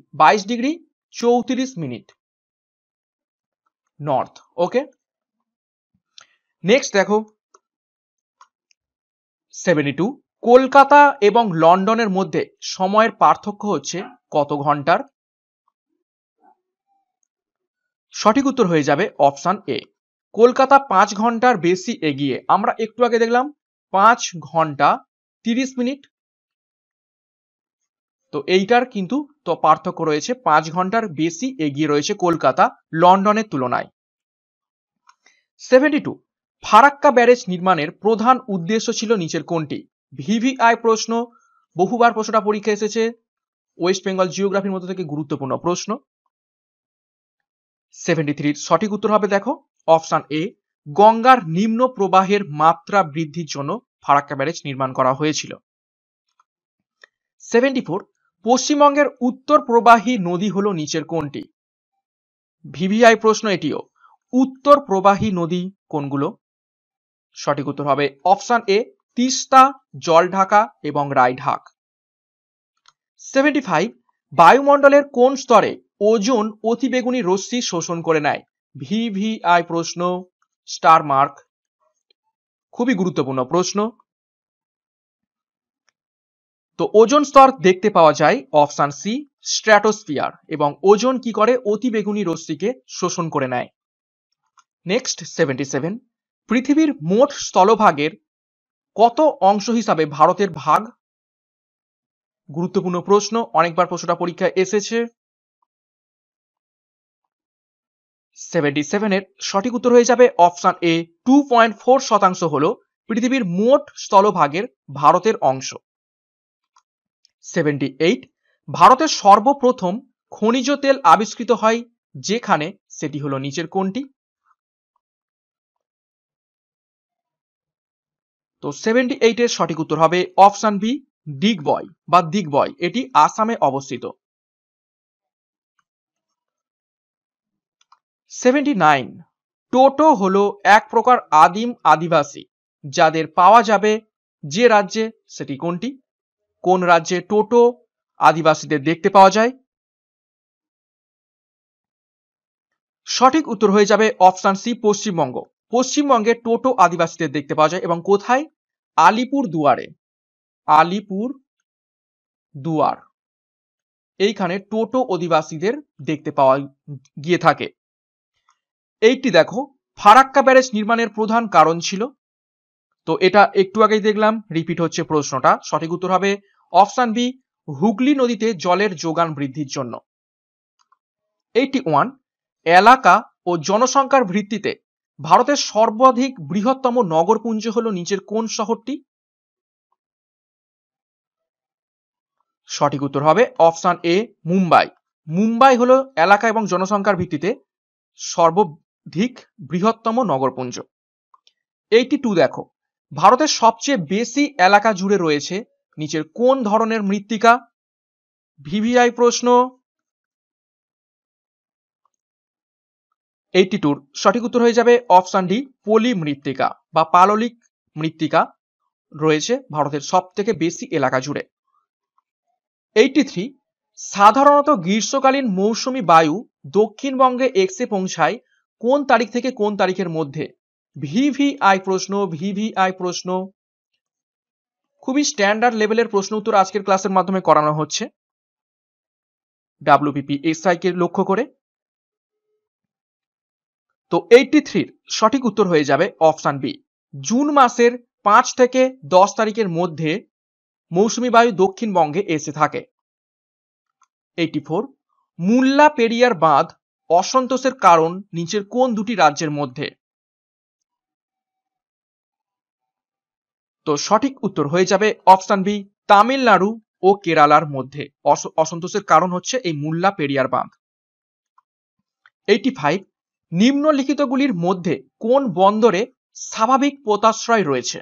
34 মিনিট নর্থ। ওকে, নেক্সট দেখো 72, কলকাতা এবং লন্ডনের মধ্যে সময়ের পার্থক্য হচ্ছে কত ঘন্টার? সঠিক উত্তর হয়ে যাবে অপশন এ, কলকাতা 5 ঘন্টার বেশি এগিয়ে। আমরা একটু আগে দেখলাম 5 ঘন্টা 30 মিনিট, তো এইটার কিন্তু তো পার্থক্য রয়েছে, 5 ঘন্টার বেশি এগিয়ে রয়েছে কলকাতা লন্ডনের তুলনায়। 72, ফারাক্কা ব্যারেজ নির্মাণের প্রধান উদ্দেশ্য ছিল নিচের কোনটি? ভিভিআই প্রশ্ন, বহুবার প্রশ্নটা পরীক্ষা এসেছে, ওয়েস্ট বেঙ্গল জিওগ্রাফির মধ্যে থেকে গুরুত্বপূর্ণ প্রশ্ন। 73 সঠিক উত্তর হবে দেখো অপশন এ, গঙ্গার নিম্ন প্রবাহের মাত্রা বৃদ্ধির জন্য ফারাক্কা ব্যারেজ নির্মাণ করা হয়েছিল। 74, পশ্চিমবঙ্গের উত্তর প্রবাহী নদী হলো নিচের কোনটি? ভিভিআই প্রশ্ন এটিও, উত্তর প্রবাহী নদী কোনগুলো? সঠিক উত্তর হবে অপশন এ, তিস্তা, জলঢাকা এবং রায়ঢাক। 75, বায়ুমণ্ডলের কোন স্তরে ওজোন অতিবেগুনি রশ্মি শোষণ করে নেয়? ভিভিআই প্রশ্ন, স্টার মার্ক, খুবই গুরুত্বপূর্ণ প্রশ্ন। তো ওজোন স্তর দেখতে পাওয়া যায় অপশন সি, স্ট্র্যাটোস্ফিয়ার, এবং ওজোন কি করে? অতিবেগুনি রশ্মিকে শোষণ করে নেয়। নেক্সট 77, পৃথিবীর মোট স্থলভাগের কত অংশ হিসাবে ভারতের ভাগ? গুরুত্বপূর্ণ প্রশ্ন, অনেকবার প্রশ্নটা পরীক্ষায় এসেছে। 77 এর সঠিক উত্তর হয়ে যাবে অপশন এ, 2.4% হলো পৃথিবীর মোট স্থলভাগের ভারতের অংশ। 78, ভারতের সর্বপ্রথম খনিজ তেল আবিষ্কৃত হয় যেখানে, সেটি হলো নিচের কোনটি? তো 78 এর সঠিক উত্তর হবে অপশন বি, দিগবয় বা দিগবয়, এটি আসামে অবস্থিত। 79, টোটো হলো এক প্রকার আদিম আদিবাসী যাদের পাওয়া যাবে যে রাজ্যে, সেটি কোনটি? কোন রাজ্যে টোটো আদিবাসীদের দেখতে পাওয়া যায়? সঠিক উত্তর হয়ে যাবে অপশন সি, পশ্চিমবঙ্গ। পশ্চিমবঙ্গে টোটো আদিবাসীদের দেখতে পাওয়া যায়, এবং কোথায়? আলিপুর দুয়ারে, আলিপুর দুয়ার, এইখানে টোটো অধিবাসীদের দেখতে পাওয়া গিয়ে থাকে। এইটি দেখো, ফারাক্কা ব্যারেজ নির্মাণের প্রধান কারণ ছিল, তো এটা একটু আগেই দেখলাম, রিপিট হচ্ছে প্রশ্নটা। সঠিক উত্তর হবে অপশন বি, হুগলি নদীতে জলের যোগান বৃদ্ধির জন্য। 81, এলাকা ও জনসংখ্যার ভিত্তিতে ভারতের সর্বাধিক বৃহত্তম নগরপুঞ্জ হলো নিচের কোন শহরটি? সঠিক উত্তর হবে অপশন এ, মুম্বাই। মুম্বাই হলো এলাকা এবং জনসংখ্যার ভিত্তিতে সর্বাধিক বৃহত্তম নগরপুঞ্জ। 82 দেখো, ভারতের সবচেয়ে বেশি এলাকা জুড়ে রয়েছে নিচের কোন ধরনের মৃত্তিকা? ভিভিআই প্রশ্ন। 82 সঠিক উত্তর হয়ে যাবে অপশন ডি, পলি মৃত্তিকা বা পাললিক মৃত্তিকা রয়েছে ভারতের সব থেকে বেশি এলাকা জুড়ে। 83 সাধারণত গ্রীষ্মকালীন মৌসুমী বায়ু দক্ষিণবঙ্গে এসে পৌঁছায় কোন তারিখ থেকে কোন তারিখের মধ্যে? ভিভিআই প্রশ্ন, ভিভিআই প্রশ্ন। খুবই স্ট্যান্ডার্ড লেভেলের প্রশ্ন উত্তর আজকের ক্লাসের মাধ্যমে করানো হচ্ছে WPPSI কে লক্ষ্য করে। তো 83 সঠিক উত্তর হয়ে যাবে অপশন বি, জুন মাসের 5 থেকে 10 তারিখের মধ্যে মৌসুমী বায়ু দক্ষিণবঙ্গে এসে থাকে। 84 মুল্লা পেরিয়ার বাঁধ অসন্তোষের কারণ নিচের কোন দুটি রাজ্যের মধ্যে? তো সঠিক উত্তর হয়ে যাবে অপশন বি, তামিলনাড়ু ও কেরালার মধ্যে অসন্তোষের কারণ হচ্ছে এই মুল্লা পেরিয়ার বাঁধ। 85 নিম্নলিখিতগুলির মধ্যে কোন বন্দরে স্বাভাবিক পোতাশ্রয় রয়েছে?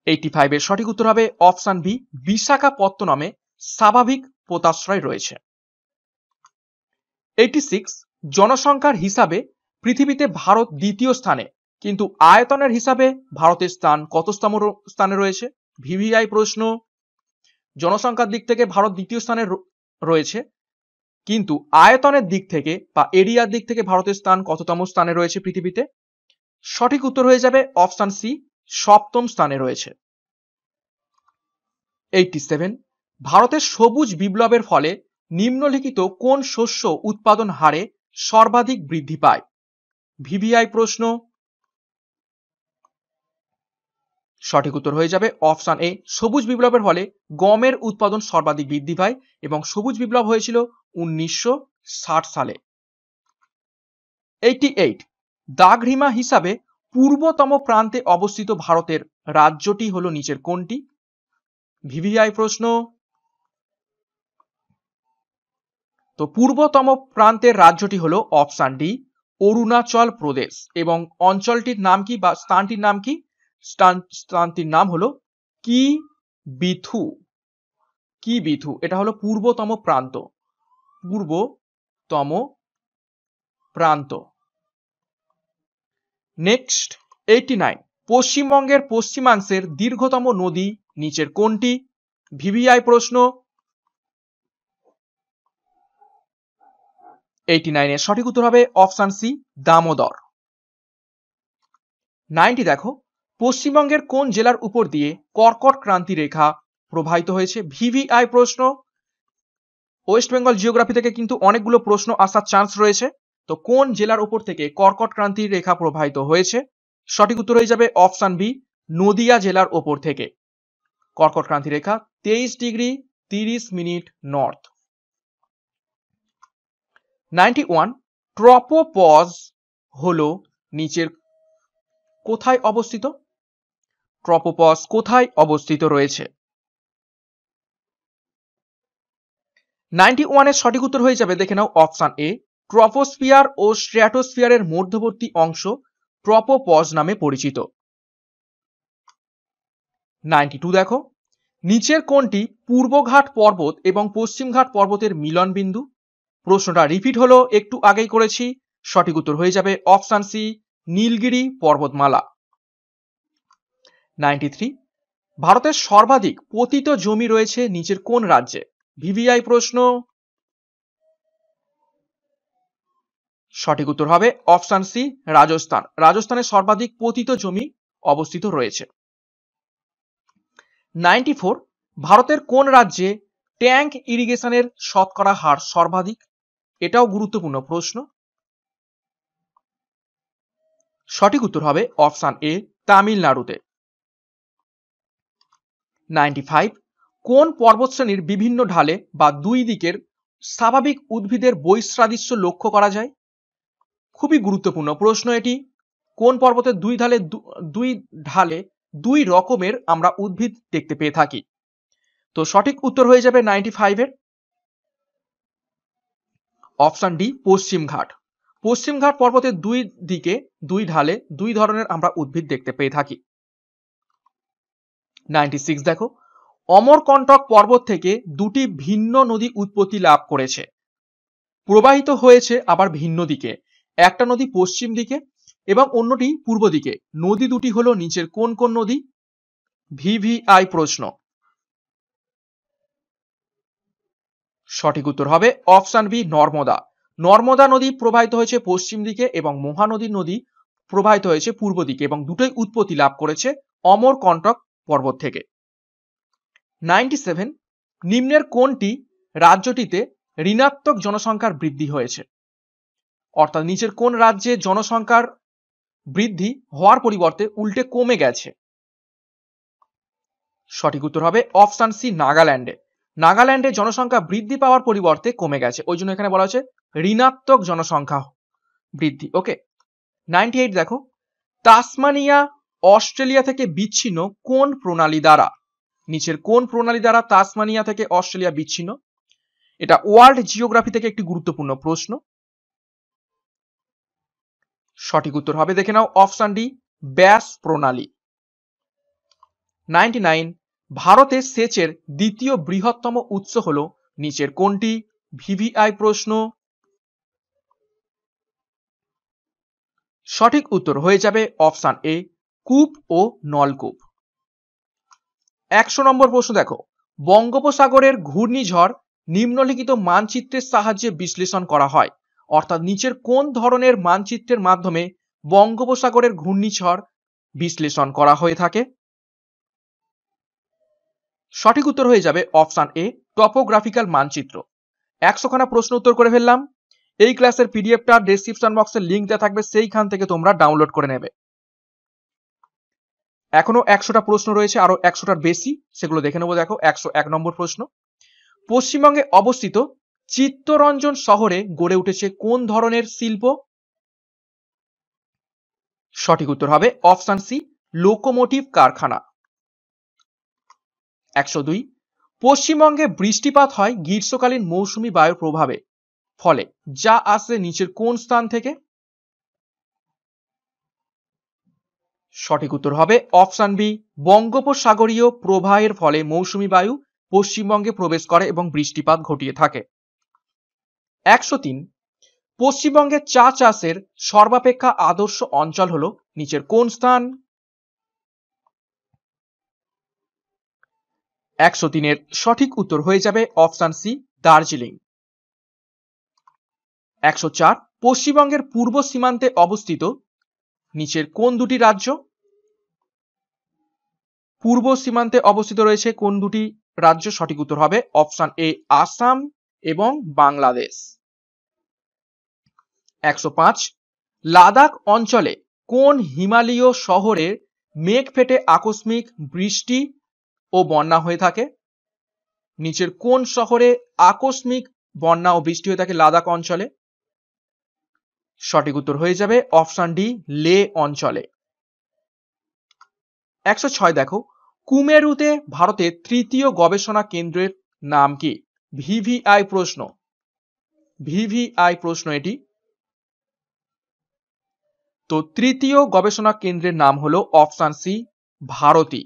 এইটি 85 এর সঠিক উত্তর হবে অপশন বি, বিশাখাপত্তনমে স্বাভাবিক পোতাশ্রয় রয়েছে। 86 জনসংখ্যার হিসাবে পৃথিবীতে ভারত দ্বিতীয় স্থানে, কিন্তু আয়তনের হিসাবে ভারতের স্থান কততম স্থানে রয়েছে? ভিভিআই প্রশ্ন। জনসংখ্যার দিক থেকে ভারত দ্বিতীয় স্থানে রয়েছে, কিন্তু আয়তনের দিক থেকে বা এরিয়ার দিক থেকে ভারতের স্থান কততম স্থানে রয়েছে পৃথিবীতে? সঠিক উত্তর হয়ে যাবে অপশন সি, 7ম স্থানে রয়েছে। 87 ভারতের সবুজ বিপ্লবের ফলে নিম্নলিখিত কোন শস্য উৎপাদন হারে সর্বাধিক বৃদ্ধি পায়? ভিভিআই প্রশ্ন। সঠিক উত্তর হয়ে যাবে অপশন এ, সবুজ বিপ্লবের ফলে গমের উৎপাদন সর্বাধিক বৃদ্ধি পায় এবং সবুজ বিপ্লব হয়েছিল 1960 সালে। 88 দাগরিমা হিসাবে পূর্বতম প্রান্তে অবস্থিত ভারতের রাজ্যটি হলো নিচের কোনটি? ভিভিআই প্রশ্ন। তো পূর্বতম প্রান্তের রাজ্যটি হলো অপশন ডি, অরুণাচল প্রদেশ, এবং অঞ্চলটির নাম কি বা স্থানটির নাম কি? স্থানটির নাম হলো কি বিথু। কি বিথু, এটা হলো পূর্বতম প্রান্ত, পূর্বতম প্রান্ত। নেক্সট 89 পশ্চিমবঙ্গের পশ্চিমাংশের দীর্ঘতম নদী নিচের কোনটি? ভিভিআই প্রশ্ন। 89 এর সঠিক উত্তর হবে অপশন সি, দামোদর। 90 দেখো, পশ্চিমবঙ্গের কোন জেলার উপর দিয়ে কর্কট ক্রান্তি রেখা প্রবাহিত হয়েছে? ভিভিআই প্রশ্ন। ওয়েস্ট বেঙ্গল জিওগ্রাফি থেকে কিন্তু অনেকগুলো প্রশ্ন আসার চান্স রয়েছে। তো কোন জেলার উপর থেকে কর্কট ক্রান্তি রেখা প্রবাহিত হয়েছে? সঠিক উত্তর হয়ে যাবে অপশন বি, নদিয়া জেলার উপর থেকে কর্কট ক্রান্তি রেখা 23 ডিগ্রি 30 মিনিট নর্থ। 91 ট্রপোপজ হলো নিচের কোথায় অবস্থিত? ট্রপোপজ কোথায় অবস্থিত রয়েছে? 91 এর সঠিক উত্তর হয়ে যাবে, দেখে নাও অপশন এ, ট্রপোস্ফিয়ার ও স্ট্র্যাটোস্ফিয়ারের মধ্যবর্তী অংশ ট্রপোপজ নামে পরিচিত। 92 দেখো, নিচের কোনটি পূর্বঘাট পর্বত এবং পশ্চিমঘাট পর্বতের মিলন বিন্দু? প্রশ্নটা রিপিট হলো, একটু আগেই করেছি। সঠিক উত্তর হয়ে যাবে অপশন সি, নীলগিরি পর্বতমালা। 93 ভারতের সর্বাধিক পতিত জমি রয়েছে নিচের কোন রাজ্যে? ভিভিআই প্রশ্ন। সঠিক উত্তর হবে অপশন সি, রাজস্থান। রাজস্থানে সর্বাধিক পতিত জমি অবস্থিত রয়েছে। 94 ভারতের কোন রাজ্যে ট্যাঙ্ক ইরিগেশনের শতকরা হার সর্বাধিক? এটাও গুরুত্বপূর্ণ প্রশ্ন। সঠিক উত্তর হবে অপশন এ, তামিলনাড়ুতে। 95 কোন পর্বতশ্রেণীর বিভিন্ন ঢালে বা দুই দিকের স্বাভাবিক উদ্ভিদের বৈশ্রাদৃশ্য লক্ষ্য করা যায়? খুবই গুরুত্বপূর্ণ প্রশ্ন এটি। কোন পর্বতের দুই ঢালে দুই রকমের আমরা উদ্ভিদ দেখতে পেয়ে থাকি? তো সঠিক উত্তর হয়ে যাবে 95 এর অপশন ডি, পশ্চিম ঘাট। পশ্চিমঘাট পর্বতের দুই দিকে দুই ঢালে দুই ধরনের আমরা উদ্ভিদ দেখতে পেয়ে থাকি। 96 দেখো, অমরকণ্টক পর্বত থেকে দুটি ভিন্ন নদী উৎপত্তি লাভ করেছে, প্রবাহিত হয়েছে আবার ভিন্ন দিকে। একটা নদী পশ্চিম দিকে এবং অন্যটি পূর্ব দিকে। নদী দুটি হলো নিচের কোন কোন নদী? ভিভিআই প্রশ্ন। সঠিক উত্তর হবে অপশন বি, নর্মদা। নর্মদা নদী প্রবাহিত হয়েছে পশ্চিম দিকে এবং মহানদী নদী প্রবাহিত হয়েছে পূর্ব দিকে এবং দুটোই উৎপত্তি লাভ করেছে অমরকণ্টক পর্বত থেকে। 97, নিম্নের কোনটি রাজ্যটিতে ঋণাত্মক জনসংখ্যার বৃদ্ধি হয়েছে? অর্থাৎ নিচের কোন রাজ্যে জনসংখ্যার বৃদ্ধি হওয়ার পরিবর্তে উল্টে কমে গেছে? সঠিক উত্তর হবে অপশন সি, নাগাল্যান্ডে। নাগাল্যান্ডে জনসংখ্যা বৃদ্ধি পাওয়ার পরিবর্তে কমে গেছে, ওই জন্য এখানে বলা হচ্ছে ঋণাত্মক জনসংখ্যা বৃদ্ধি। ওকে। 98 দেখো, তাসমানিয়া অস্ট্রেলিয়া থেকে বিচ্ছিন্ন কোন প্রণালী দ্বারা? নিচের কোন প্রণালী দ্বারা তাসমানিয়া থেকে অস্ট্রেলিয়া বিচ্ছিন্ন? এটা ওয়ার্ল্ড জিওগ্রাফি থেকে একটি গুরুত্বপূর্ণ প্রশ্ন। সঠিক উত্তর হবে, দেখে নাও, অপশন ডি, ব্যাস প্রণালী। 99, ভারতে সেচের দ্বিতীয় বৃহত্তম উৎস হলো নিচের কোনটি? ভিভিআই প্রশ্ন। সঠিক উত্তর হয়ে যাবে অপশন এ, কূপ ও নলকূপ। 100 নম্বর প্রশ্ন দেখো, বঙ্গোপসাগরের ঘূর্ণিঝড় নিম্নলিখিত মানচিত্রের সাহায্যে বিশ্লেষণ করা হয়। অর্থাৎ নিচের কোন ধরনের মানচিত্রের মাধ্যমে বঙ্গোপসাগরের ঘূর্ণিঝড় বিশ্লেষণ করা হয়ে থাকে? সঠিক উত্তর হয়ে যাবে অপশন এ, টপোগ্রাফিক্যাল মানচিত্র। 100 খানা প্রশ্ন উত্তর করে ফেললাম। এই ক্লাসের পিডিএফটা ডেসক্রিপশন বক্সে লিংক দেওয়া থাকবে, সেইখান থেকে তোমরা ডাউনলোড করে নেবে। এখনো 100টা প্রশ্ন রয়েছে, আরো 100টার বেশি, সেগুলো দেখে নেবো। দেখো 101 নম্বর প্রশ্ন, পশ্চিমবঙ্গে অবস্থিত চিত্তরঞ্জন শহরে গড়ে উঠেছে কোন ধরনের শিল্প? সঠিক উত্তর হবে অপশন সি, লোকোমোটিভ কারখানা। 102, পশ্চিমবঙ্গে বৃষ্টিপাত হয় গ্রীষ্মকালীন মৌসুমী বায়ুর প্রভাবে ফলে, যা আসে নিচের কোন স্থান থেকে? সঠিক উত্তর হবে অপশন বি, বঙ্গোপসাগরীয় প্রবাহের ফলে মৌসুমী বায়ু পশ্চিমবঙ্গে প্রবেশ করে এবং বৃষ্টিপাত ঘটিয়ে থাকে। 103, পশ্চিমবঙ্গে চা চাষের সর্বাপেক্ষা আদর্শ অঞ্চল হলো নিচের কোন স্থান? 103 এর সঠিক উত্তর হয়ে যাবে অপশন সি, দার্জিলিং। 104, পশ্চিমবঙ্গের পূর্ব সীমান্তে অবস্থিত নিচের কোন দুটি রাজ্য? পূর্ব সীমান্তে অবস্থিত রয়েছে কোন দুটি রাজ্য? সঠিক উত্তর হবে অপশন এ, আসাম এবং বাংলাদেশ। 105, লাদাখ অঞ্চলে কোন হিমালয় শহরে মেঘ ফেটে আকস্মিক বৃষ্টি ও বন্যা হয়ে থাকে? নিচের কোন শহরে আকস্মিক বন্যা ও বৃষ্টি হয়ে থাকে লাদাখ অঞ্চলে? সঠিক উত্তর হয়ে যাবে অপশন ডি, লে অঞ্চলে। 106 দেখো, কুমেরুতে ভারতের তৃতীয় গবেষণা কেন্দ্রের নাম কি? ভিভিআই প্রশ্ন। ভিভিআই প্রশ্ন এটি। তো তৃতীয় গবেষণা কেন্দ্রের নাম হলো অপশন সি, ভারতী।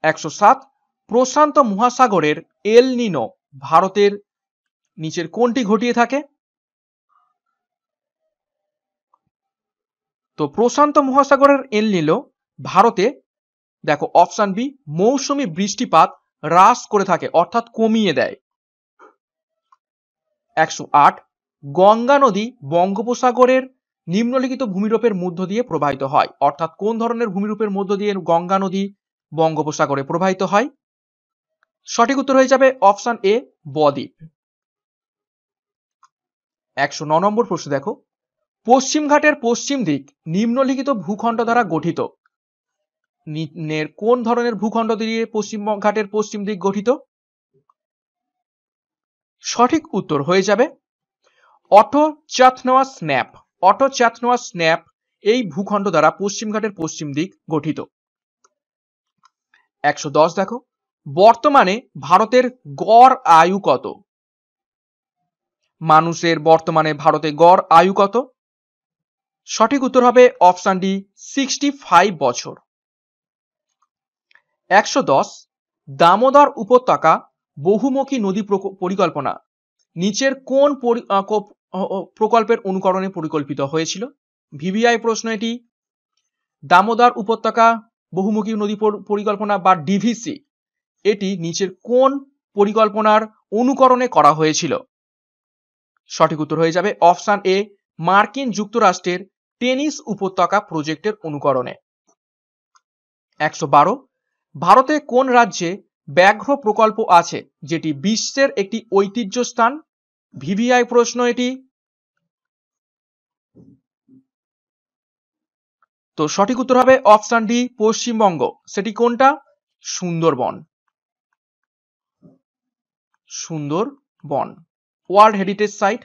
107, প্রশান্ত মহাসাগরের এল নিনো ভারতের নিচের কোনটি ঘটিয়ে থাকে? তো প্রশান্ত মহাসাগরের এল নিনো ভারতে, দেখো অপশন বি, মৌসুমী বৃষ্টিপাত হ্রাস করে থাকে, অর্থাৎ কমিয়ে দেয়। 108, গঙ্গা নদী বঙ্গোপসাগরের নিম্নলিখিত ভূমিরূপের মধ্য দিয়ে প্রবাহিত হয়। অর্থাৎ কোন ধরনের ভূমিরূপের মধ্য দিয়ে গঙ্গা নদী বঙ্গোপসাগরে প্রবাহিত হয়? সঠিক উত্তর হয়ে যাবে অপশন এ, বদ্বীপ। 109 নম্বর প্রশ্ন দেখো, পশ্চিমঘাটের পশ্চিম দিক নিম্নলিখিত ভূখণ্ড দ্বারা গঠিত। কোন ধরনের ভূখণ্ড দিয়ে পশ্চিমঘাটের পশ্চিম দিক গঠিত? সঠিক উত্তর হয়ে যাবে অটো-চাথনোয়া স্ন্যাপ। অটো-চাথনোয়া স্ন্যাপ এই ভূখণ্ড দ্বারা পশ্চিমঘাটের পশ্চিম দিক গঠিত। 110 দেখো, বর্তমানে ভারতের গড় আয়ু কত? মানুষের বর্তমানে ভারতে গড় আয়ু কত? সঠিক উত্তর হবে অপশন ডি 65 বছর। 110 দামোদর উপত্যকা বহুমুখী নদী পরিকল্পনা নিচের কোন প্রকল্পের অনুকরণে পরিকল্পিত হয়েছিল? ভিভিআই প্রশ্ন এটি। দামোদর উপত্যকা বহুমুখী নদী পরিকল্পনা বা ডিভিসি এটি নিচের কোন পরিকল্পনার অনুকরণে করা হয়েছিল? সঠিক উত্তর হয়ে যাবে অপশন এ মার্কিন যুক্তরাষ্ট্রের টেনিস উপত্যকা প্রজেক্টের অনুকরণে। 112 ভারতে কোন রাজ্যে ব্যাঘ্র প্রকল্প আছে যেটি বিশ্বের একটি ঐতিহ্য স্থান? ভিভিআই প্রশ্ন এটি। তো সঠিক উত্তর হবে অপশন ডি পশ্চিমবঙ্গ। সেটি কোনটা? Sundarban. Sundarban world heritage site.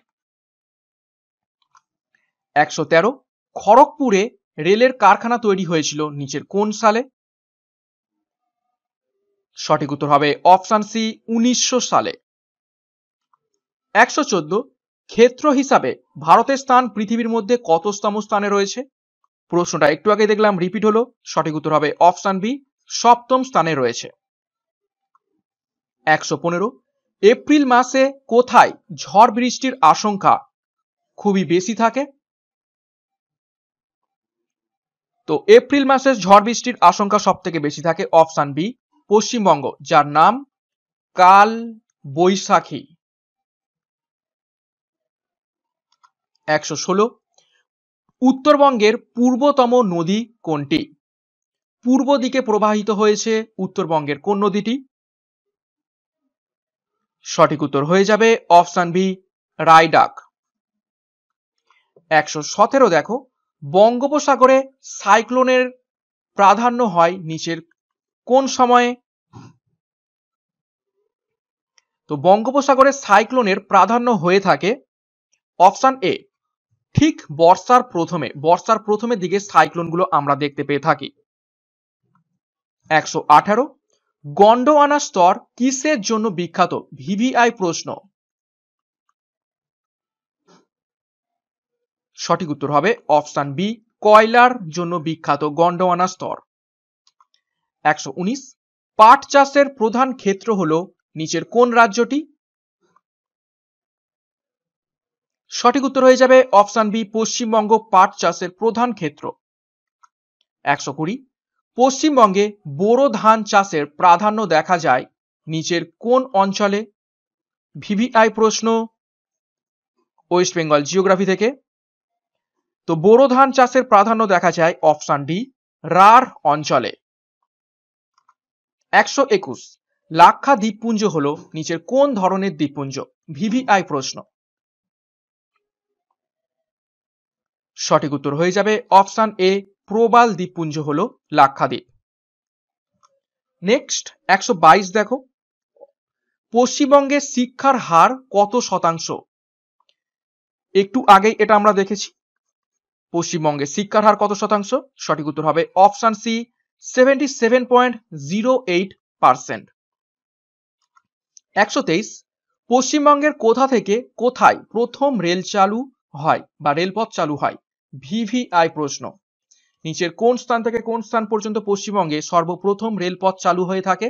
113 খড়গপুরে রেলের কারখানা তৈরি হয়েছিল নিচের কোন সালে? সঠিক উত্তর হবে অপশন সি 1900 সালে। 114 ক্ষেত্র হিসাবে ভারতের স্থান পৃথিবীর মধ্যে কততম স্থানে রয়েছে? প্রশ্নটা একটু আগে দেখলাম, রিপিট হলো। সঠিক উত্তর হবে অপশন বি 7ম স্থানে রয়েছে। 115 এপ্রিল মাসে কোথায় ঝড় বৃষ্টির আশঙ্কা খুবই বেশি থাকে? তো এপ্রিল মাসে ঝড় বৃষ্টির আশঙ্কা সব থেকে বেশি থাকে অপশন বি পশ্চিমবঙ্গ, যার নাম কাল বৈশাখী। 116 উত্তরবঙ্গের পূর্বতম নদী কোনটি? পূর্ব দিকে প্রবাহিত হয়েছে উত্তরবঙ্গের কোন নদীটি? সঠিক উত্তর হয়ে যাবে অপশন বি রায়ডাক। 117 দেখো বঙ্গোপসাগরে সাইক্লোনের প্রাধান্য হয় নিচের কোন সময়ে? তো বঙ্গোপসাগরে সাইক্লোনের প্রাধান্য হয়ে থাকে অপশন এ ঠিক বর্ষার প্রথমের দিকে সাইক্লোনগুলো আমরা দেখতে পেয়ে থাকি। 118 গন্ডোয়ানা স্তর কিসের জন্য বিখ্যাত? ভিভিআই প্রশ্ন। সঠিক উত্তর হবে অপশন বি কয়লার জন্য বিখ্যাত গন্ডোয়ানা স্তর। 119 পাট চাষের প্রধান ক্ষেত্র হলো নিচের কোন রাজ্যটি? সঠিক উত্তর হয়ে যাবে অপশন বি পশ্চিমবঙ্গ পাট চাষের প্রধান ক্ষেত্র। 120 পশ্চিমবঙ্গে বোরো ধান চাষের প্রাধান্য দেখা যায় নিচের কোন অঞ্চলে? ভিভিআই প্রশ্ন ওয়েস্ট বেঙ্গল জিওগ্রাফি থেকে। তো বোরো ধান চাষের প্রাধান্য দেখা যায় অপশন ডি রাঢ় অঞ্চলে। 121 লাক্ষা দ্বীপপুঞ্জ হলো নিচের কোন ধরনের দ্বীপপুঞ্জ? ভিভিআই প্রশ্ন। সঠিক উত্তর হয়ে যাবে অপশন এ প্রবাল দ্বীপপুঞ্জ হলো লাক্ষাদ্বীপ। নেক্সট 122 দেখো পশ্চিমবঙ্গের শিক্ষার হার কত শতাংশ? একটু আগেই এটা আমরা দেখেছি। পশ্চিমবঙ্গের শিক্ষার হার কত শতাংশ? সঠিক উত্তর হবে অপশন সি 77.08%। 123 পশ্চিমবঙ্গের কোথা থেকে কোথায় প্রথম রেল চালু হয় বা রেলপথ চালু হয়? ভিভিআই প্রশ্ন। নিচের কোন স্থান থেকে কোন স্থান পর্যন্ত পশ্চিমবঙ্গে সর্বপ্রথম রেলপথ চালু হয়ে থাকে?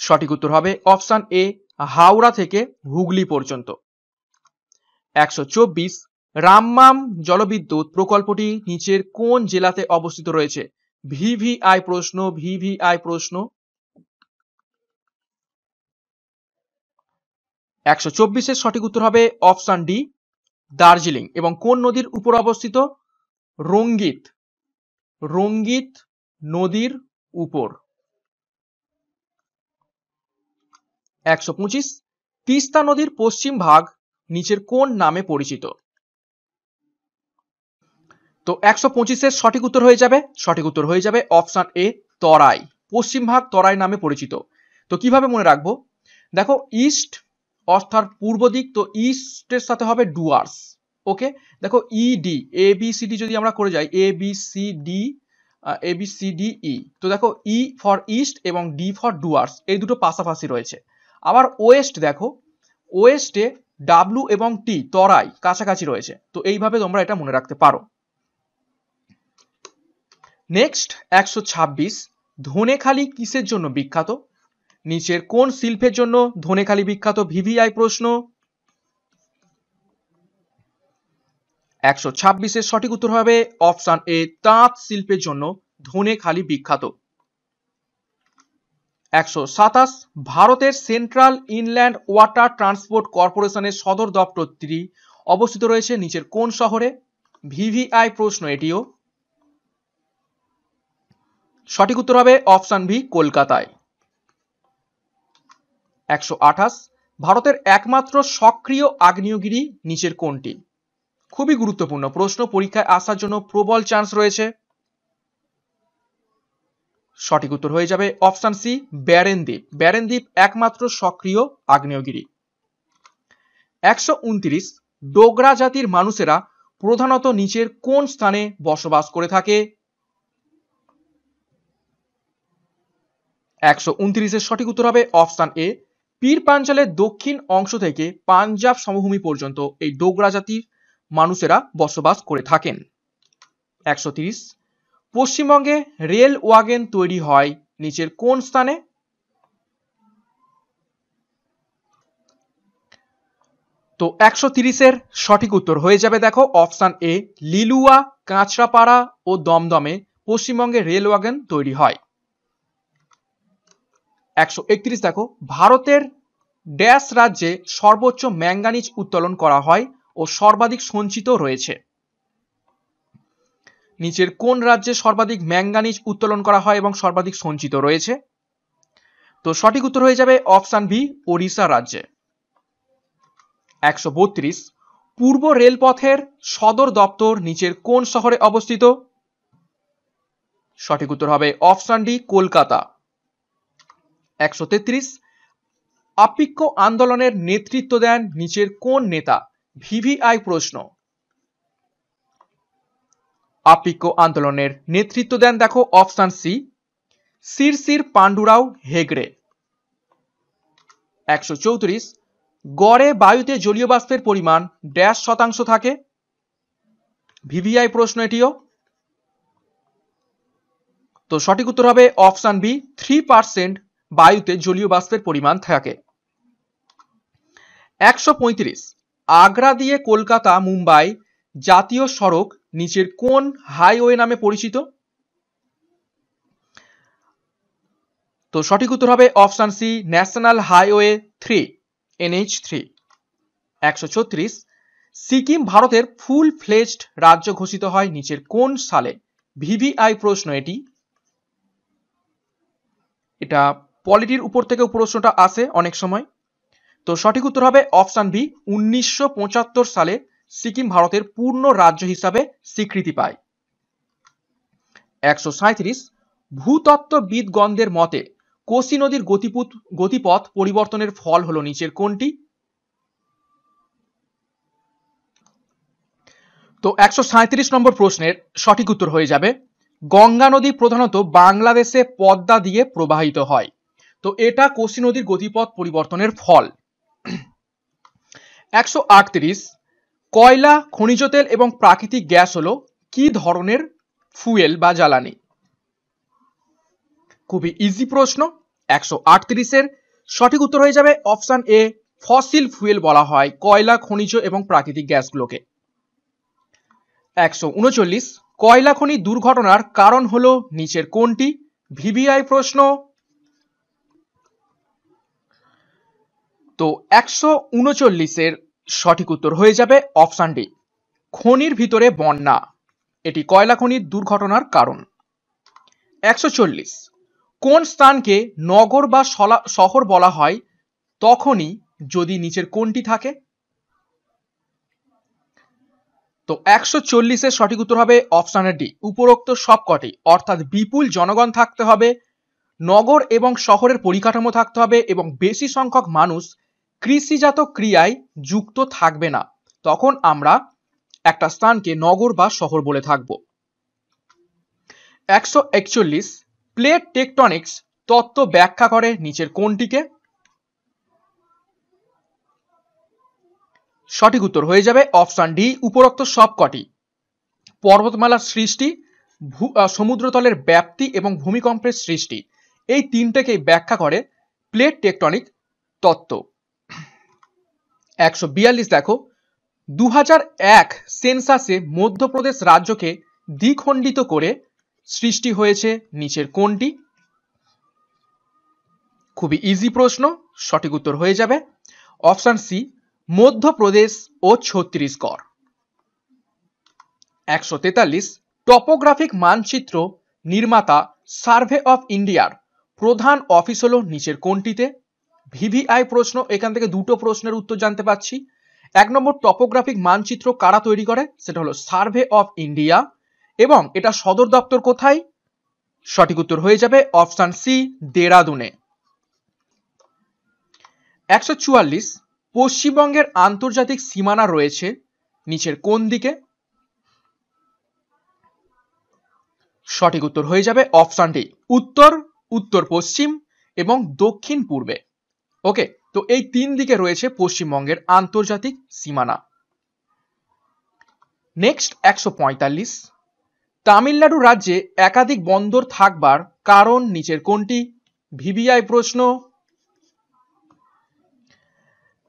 সঠিক উত্তর হবে অপশন এ হাওড়া থেকে হুগলি পর্যন্ত। 124 রামমাম জলবিদ্যুৎ প্রকল্পটি নিচের কোন জেলাতে অবস্থিত রয়েছে? ভিভিআই প্রশ্ন। 124 এর সঠিক উত্তর হবে অপশন ডি দার্জিলিং। এবং কোন নদীর উপর অবস্থিত? রঙ্গিত নদীর উপর। 125 তিস্তা নদীর পশ্চিম ভাগ নিচের কোন নামে পরিচিত? তো 125 এর সঠিক উত্তর হয়ে যাবে অপশন এ তরাই। পশ্চিম ভাগ তরাই নামে পরিচিত। তো কিভাবে মনে রাখবো? দেখো ইস্ট অর্থাৎ পূর্ব দিক, তো ইস্টের সাথে হবে ডুয়ার্স। ওকে, দেখো ইডি এবিসিডি যদি আমরা করে যাই এবিসিডি ই, তো দেখো ই ফর ইস্ট এবং ডি ফর ডুয়ার্স, এই দুটো পাশাপাশি রয়েছে। আবার ওয়েস্ট দেখো, ওয়েস্টে ডাব্লু এবং টি তরাই কাছাকাছি রয়েছে, তো এইভাবে তোমরা এটা মনে রাখতে পারো। নেক্সট 126, ধনেখালি কিসের জন্য বিখ্যাত? নিচের কোন শিল্পের জন্য ধনেখালি বিখ্যাত? ভিভিআই প্রশ্ন। 126-এর সঠিক উত্তর হবে অপশন এ, তাঁত শিল্পের জন্য ধনেখালি বিখ্যাত। 127, ভারতের সেন্ট্রাল ইনল্যান্ড ওয়াটার ট্রান্সপোর্ট কর্পোরেশনের সদর দপ্তরটি অবস্থিত রয়েছে নিচের কোন শহরে? ভিভিআই প্রশ্ন এটিও। সঠিক উত্তর হবে অপশন বি, কলকাতায়। 128, ভারতের একমাত্র সক্রিয় আগ্নেয়গিরি নিচের কোনটি? খুবই গুরুত্বপূর্ণ প্রশ্ন, পরীক্ষায় আসার জন্য প্রবল চান্স রয়েছে। সঠিক উত্তর হয়ে যাবে অপশন সি, ব্যারেন দ্বীপ। ব্যারেন দ্বীপ একমাত্র সক্রিয় আগ্নেয়গিরি। 129, ডোগরা জাতির মানুষেরা প্রধানত নিচের কোন স্থানে বসবাস করে থাকে? 129-এর সঠিক উত্তর হবে অপশন এ, পীর পাঞ্চালের দক্ষিণ অংশ থেকে পাঞ্জাব সমভূমি পর্যন্ত এই ডোগরা জাতির মানুষেরা বসবাস করে থাকেন। 130, পশ্চিমবঙ্গে রেল ওয়াগন তৈরি হয় নিচের কোন স্থানে? তো 130-এর সঠিক উত্তর হয়ে যাবে দেখো অপশন এ, লিলুয়া, কাঁচরাপাড়া ও দমদমে পশ্চিমবঙ্গে রেল ওয়াগন তৈরি হয়। 131 দেখো, ভারতের ড্যাশ রাজ্যে সর্বোচ্চ ম্যাঙ্গানিজ উত্তোলন করা হয় ও সর্বাধিক সঞ্চিত রয়েছে? নিচের কোন রাজ্যে সর্বাধিক ম্যাঙ্গানিজ উত্তোলন করা হয় এবং সর্বাধিক সঞ্চিত রয়েছে? তো সঠিক উত্তর হয়ে যাবে অপশন বি, ওড়িশা রাজ্যে। 132, পূর্ব রেলপথের সদর দপ্তর নিচের কোন শহরে অবস্থিত? সঠিক উত্তর হবে অপশন ডি, কলকাতা। 133, আপিক্য আন্দোলনের নেতৃত্ব দেন নিচের কোন নেতা? ভিভিআই প্রশ্ন। আপিক্য আন্দোলনের নেতৃত্ব দেন দেখো অপশন সি, শিরশির পাণ্ডুরাও হেগড়ে। 134, গড়ে বায়ুতে জলীয় বাষ্পের পরিমাণ ড্যাশ শতাংশ থাকে? ভিভিআই প্রশ্ন এটিও। তো সঠিক উত্তর হবে অপশন বি, 3% বায়ুতে জলীয় বাষ্পের পরিমাণ থাকে। 135, আগ্রা দিয়ে কলকাতা মুম্বাই জাতীয় সড়ক নিচের কোন হাইওয়ে নামে পরিচিত? তো সঠিক উত্তর হবে option C, national highway 3, NH3। 136, Sikkim ভারতের ফুল ফ্লেজড রাজ্য ঘোষিত হয় নিচের কোন সালে? ভিভিআই প্রশ্ন এটি। এটা পলিটির উপর থেকে প্রশ্নটা আসে অনেক সময়। তো সঠিক উত্তর হবে অপশন বি, 1975 সালে সিকিম ভারতের পূর্ণ রাজ্য হিসাবে স্বীকৃতি পায়। 137, ভূতত্ত্ববিদগণদের মতে কোসি নদীর গতিপথ পরিবর্তনের ফল হলো নিচের কোনটি? তো 137 নম্বর প্রশ্নের সঠিক উত্তর হয়ে যাবে গঙ্গা নদী প্রধানত বাংলাদেশে পদ্মা দিয়ে প্রবাহিত হয়, তো এটা কোসি নদীর গতিপথ পরিবর্তনের ফল। 138, কয়লা, খনিজ তেল এবং প্রাকৃতিক গ্যাস হলো কি ধরনের ফুয়েল বা জ্বালানি? খুবই ইজি প্রশ্ন। 138-এর সঠিক উত্তর হয়ে যাবে অপশন এ, ফসিল ফুয়েল বলা হয় কয়লা, খনিজ এবং প্রাকৃতিক গ্যাসগুলোকে। 139, কয়লা খনি দুর্ঘটনার কারণ হলো নিচের কোনটি? ভিভিআই প্রশ্ন। তো 139-এর সঠিক উত্তর হয়ে যাবে অপশন ডি, খনির ভিতরে বন্যা, এটি কয়লা খনির দুর্ঘটনার কারণ। 140, কোন স্থানকে নগর বা শহর বলা হয় তখনই যদি নিচের কোনটি থাকে? তো 140-এর সঠিক উত্তর হবে অপশন ডি, উপরোক্ত সবকটি, অর্থাৎ বিপুল জনগণ থাকতে হবে, নগর এবং শহরের পরিকাঠামো থাকতে হবে এবং বেশি সংখ্যক মানুষ কৃষিজাত ক্রিয়ায় যুক্ত থাকবে না, তখন আমরা একটা স্থানকে নগর বা শহর বলে থাকব। 141, প্লেট টেকটনিক্স তত্ত্ব ব্যাখ্যা করে নিচের কোনটিকে? সঠিক উত্তর হয়ে যাবে অপশন ডি, উপরোক্ত সবকটি। পর্বতমালার সৃষ্টি, সমুদ্রতলের ব্যাপ্তি এবং ভূমিকম্পের সৃষ্টি, এই তিনটেকেই ব্যাখ্যা করে প্লেট টেকটনিক তত্ত্ব। 142 দেখো, 2001 সেন্সাসে মধ্যপ্রদেশ রাজ্যকে দ্বিখণ্ডিত করে সৃষ্টি হয়েছে নিচের কোনটি? খুবই ইজি প্রশ্ন, সঠিক উত্তর হয়ে যাবে অপশন সি, মধ্যপ্রদেশ ও ছত্তিশগড়। 143 টপোগ্রাফিক মানচিত্র নির্মাতা সার্ভে অফ ইন্ডিয়ার প্রধান অফিস হলো নিচের কোনটিতে? ভিভিআই প্রশ্ন, এখান থেকে দুটো প্রশ্নের উত্তর জানতে পাচ্ছি। 1 নম্বর, টপোগ্রাফিক মানচিত্র কারা তৈরি করে? সেটা হলো সার্ভে অফ ইন্ডিয়া, এবং এটা সদর দপ্তর কোথায়? সঠিক উত্তর হয়ে যাবে অপশন সি, দেরাদুনে। 144 পশ্চিমবঙ্গের আন্তর্জাতিক সীমানা রয়েছে নিচের কোন দিকে? সঠিক উত্তর হয়ে যাবে অপশন ডি, উত্তর, উত্তর পশ্চিম এবং দক্ষিণ পূর্বে। ওকে, তো এই তিন দিকে রয়েছে পশ্চিমবঙ্গের আন্তর্জাতিক সীমানা। নেক্সট 145 তামিলনাড়ু রাজ্যে একাধিক বন্দর থাকবার কারণ নিচের কোনটি? ভিভিআই প্রশ্ন।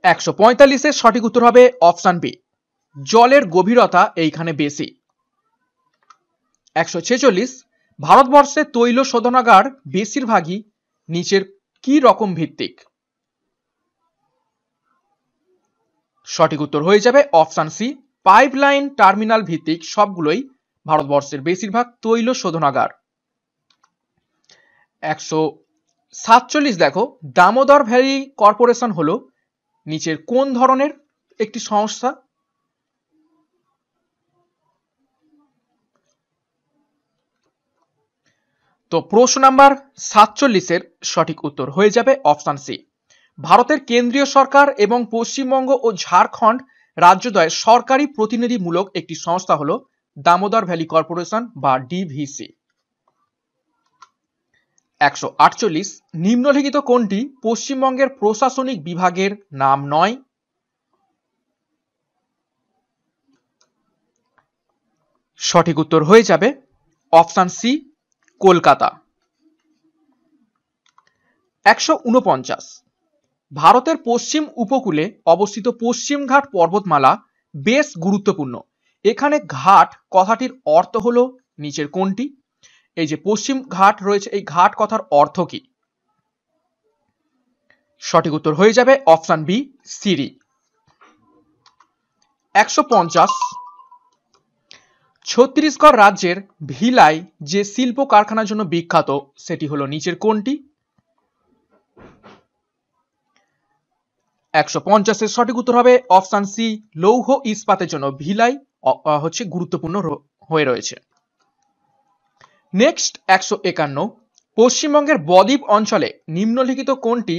145 এর সঠিক উত্তর হবে অপশন বি, জলের গভীরতা এইখানে বেশি। 146 ভারতবর্ষে তৈল শোধনাগার বেশিরভাগই নিচের কি রকম ভিত্তিক? সঠিক উত্তর হয়ে যাবে অপশন সি, পাইপলাইন টার্মিনাল ভিত্তিক সবগুলোই ভারতবর্ষের বেশিরভাগ তৈল শোধনাগার। 147 দেখো, দামোদর ভ্যালি কর্পোরেশন হলো নিচের কোন ধরনের একটি সংস্থা? তো প্রশ্ন নাম্বার 47 এর সঠিক উত্তর হয়ে যাবে অপশন সি, ভারতের কেন্দ্রীয় সরকার এবং পশ্চিমবঙ্গ ও ঝাড়খণ্ড রাজ্যদ্বয়ের সরকারি প্রতিনিধিমূলক একটি সংস্থা হলো দামোদর ভ্যালি কর্পোরেশন বা ডিভিসি। 148 নিম্নলিখিত কোনটি পশ্চিমবঙ্গের প্রশাসনিক বিভাগের নাম নয়? সঠিক উত্তর হয়ে যাবে অপশন সি, কলকাতা। 149 ভারতের পশ্চিম উপকূলে অবস্থিত পশ্চিমঘাট পর্বতমালা বেশ গুরুত্বপূর্ণ, এখানে ঘাট কথাটির অর্থ হলো নিচের কোনটি? এই যে পশ্চিম ঘাট রয়েছে, এই ঘাট কথার অর্থ কি? সঠিক উত্তর হয়ে যাবে অপশন বি, সিরি। 150 ছত্তিশগড় রাজ্যের ভিলাই যে শিল্প কারখানার জন্য বিখ্যাত সেটি হলো নিচের কোনটি? 150 এর সঠিক উত্তর হবে অপশন সি, লৌহ ইস্পাতের জন্য ভিলাই হচ্ছে গুরুত্বপূর্ণ হয়ে রয়েছে। নেক্সট 151 পশ্চিমবঙ্গের বদ্বীপ অঞ্চলে নিম্নলিখিত কোনটি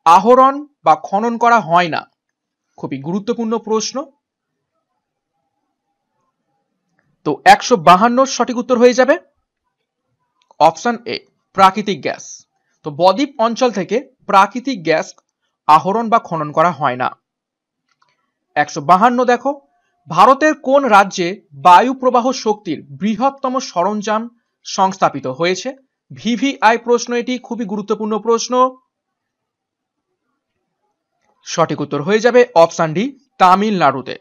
আহরণ বা খনন করা হয় না? খুবই গুরুত্বপূর্ণ প্রশ্ন। তো 152 সঠিক উত্তর হয়ে যাবে অপশন এ, প্রাকৃতিক গ্যাস। তো বদ্বীপ অঞ্চল থেকে প্রাকৃতিক গ্যাস আহরণ বা খনন করা হয় না। 152 দেখো, ভারতের কোন রাজ্যে বায়ু প্রবাহ শক্তির বৃহত্তম সরঞ্জাম সংস্থাপিত হয়েছে? ভিভিআই প্রশ্ন, এটি খুবই গুরুত্বপূর্ণ প্রশ্ন। সঠিক উত্তর হয়ে যাবে অপশন ডি, তামিলনাড়ুতে।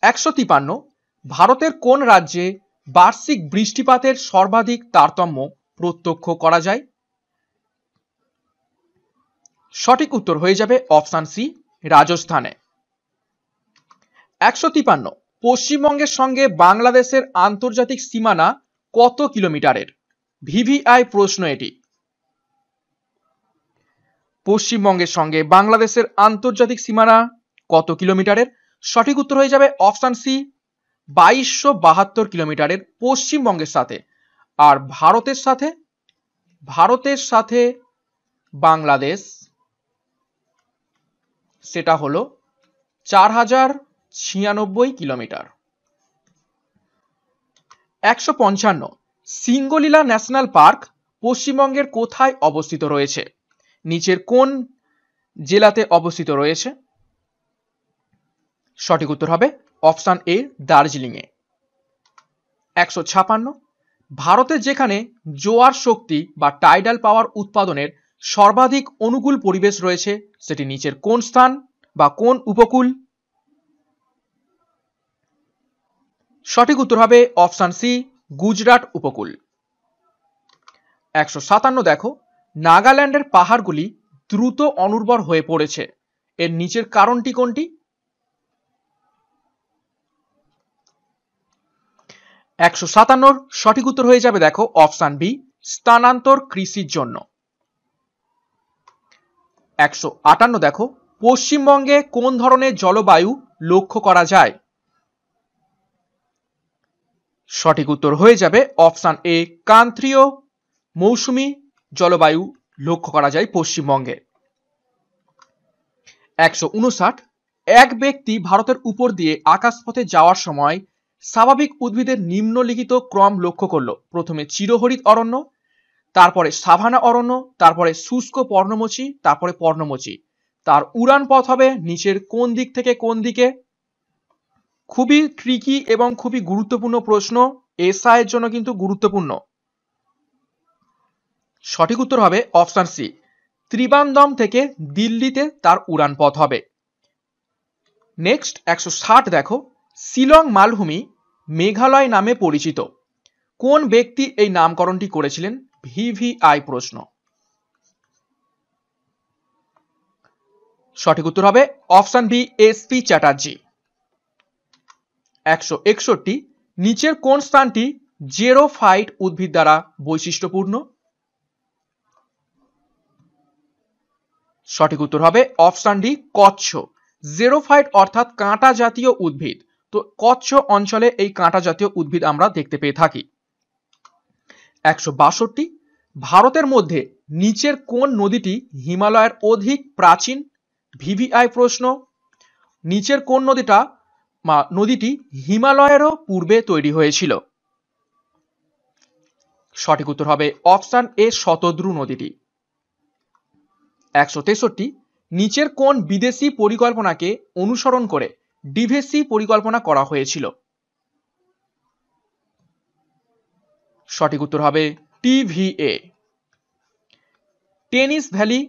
153 ভারতের কোন রাজ্যে বার্ষিক বৃষ্টিপাতের সর্বাধিক তারতম্য প্রত্যক্ষ করা যায়? সঠিক উত্তর হয়ে যাবে অপশন সি, রাজস্থানে। 153 পশ্চিমবঙ্গের সঙ্গে বাংলাদেশের আন্তর্জাতিক সীমানা কত কিলোমিটারের? ভিভিআই প্রশ্ন এটি। পশ্চিমবঙ্গের সঙ্গে বাংলাদেশের আন্তর্জাতিক সীমানা কত কিলোমিটারের? সঠিক উত্তর হয়ে যাবে অপশন সি, 2272 কিলোমিটারের পশ্চিমবঙ্গের সাথে। আর ভারতের সাথে বাংলাদেশ সেটা হলো 4096 কিলোমিটার। 155 সিঙ্গলীলা ন্যাশনাল পার্ক পশ্চিমবঙ্গের কোথায় অবস্থিত রয়েছে? নিচের কোন জেলাতে অবস্থিত রয়েছে? সঠিক উত্তর হবে অপশান এ দার্জিলিংয়ে। 156, ভারতে যেখানে জোয়ার শক্তি বা টাইডাল পাওয়ার উৎপাদনের সর্বাধিক অনুকূল পরিবেশ রয়েছে সেটি নিচের কোন স্থান বা কোন উপকূল? সঠিক উত্তর হবে অপশান সি গুজরাট উপকূল। 157, দেখো নাগাল্যান্ডের পাহাড়গুলি দ্রুত অনুর্বর হয়ে পড়েছে, এর নিচের কারণটি কোনটি? 157 সঠিক উত্তর হয়ে যাবে দেখো অপশান বি স্থানান্তর কৃষির জন্য। 158, দেখো পশ্চিমবঙ্গে কোন ধরনের জলবায়ু লক্ষ্য করা যায়? সঠিক উত্তর হয়ে যাবে অপশান এ ক্রান্তীয় মৌসুমী জলবায়ু লক্ষ্য করা যায় পশ্চিমবঙ্গে। 159, এক ব্যক্তি ভারতের উপর দিয়ে আকাশপথে যাওয়ার সময় স্বাভাবিক উদ্ভিদের নিম্নলিখিত ক্রম লক্ষ্য করলো। প্রথমে চিরহরিত অরণ্য, তারপরে সাভানা অরণ্য, তারপরে শুষ্ক পর্ণমোচী, তারপরে পর্ণমোচী। তার উড়ান পথ হবে নিচের কোন দিক থেকে কোন দিকে? খুবই ট্রিকি এবং খুবই গুরুত্বপূর্ণ প্রশ্ন, এসআই এর জন্য কিন্তু গুরুত্বপূর্ণ। সঠিক উত্তর হবে অপশান সি ত্রিবান্দম থেকে দিল্লিতে তার উড়ান পথ হবে। নেক্সট 160, দেখো শিলং মালভূমি মেঘালয় নামে পরিচিত, কোন ব্যক্তি এই নামকরণটি করেছিলেন? ভিভিআই প্রশ্ন। সঠিক উত্তর হবে অপশান বি এসপি চ্যাটার্জি। 161, নিচের কোন স্থানটি জেরোফাইট উদ্ভিদ দ্বারা বৈশিষ্ট্যপূর্ণ? সঠিক উত্তর হবে অপশান ডি কচ্ছ। জেরোফাইট অর্থাৎ কাঁটা জাতীয় উদ্ভিদ, তো কচ্ছ অঞ্চলে এই কাঁটা জাতীয় উদ্ভিদ আমরা দেখতে পেয়ে থাকি। 162, ভারতের মধ্যে নিচের কোন নদীটি হিমালয়ের অধিক প্রাচীন? ভিভিআই প্রশ্ন। নিচের কোন নদীটি হিমালয়েরও পূর্বে তৈরি হয়েছিল? সঠিক উত্তর হবে অপশান এ শতদ্রু নদীটি। 163, নিচের কোন বিদেশি পরিকল্পনাকে অনুসরণ করে ডিভিসি পরিকল্পনা করা হয়েছিল? সঠিক উত্তর হবে টিভিএ। টেনিস ভ্যালি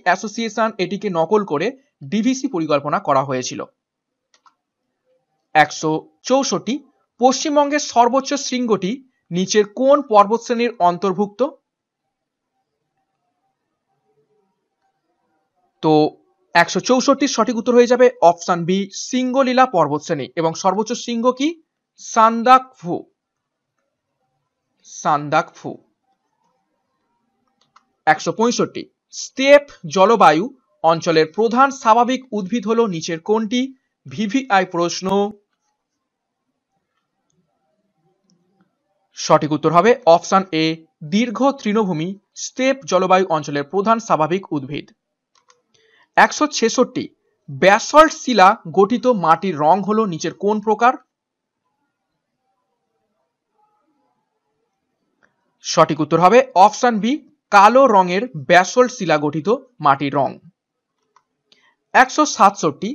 অ্যাসোসিয়েশন এটিকে নকল করে ডিভিসি পরিকল্পনা করা হয়েছিল। 164, পশ্চিমবঙ্গের সর্বোচ্চ শৃঙ্গটি নিচের কোন পর্বতশ্রেণীর অন্তর্ভুক্ত? তো 164 সঠিক উত্তর হয়ে যাবে অপশান বি সিঙ্গলীলা পর্বতশ্রেণী, এবং সর্বোচ্চ শৃঙ্গ কি? সান্দাকফু। 165, স্টেপ জলবায়ু অঞ্চলের প্রধান স্বাভাবিক উদ্ভিদ হলো নিচের কোনটি? ভিভিআই প্রশ্ন। সঠিক উত্তর হবে অপশান এ দীর্ঘ তৃণভূমি স্টেপ জলবায়ু অঞ্চলের প্রধান স্বাভাবিক উদ্ভিদ। 166, ব্যাসল্ট শিলা গঠিত মাটির রং হলো নিচের কোন প্রকার? সঠিক উত্তর হবে অপশান বি কালো রঙের ব্যাসল্ট শিলা গঠিত মাটির রং। 167,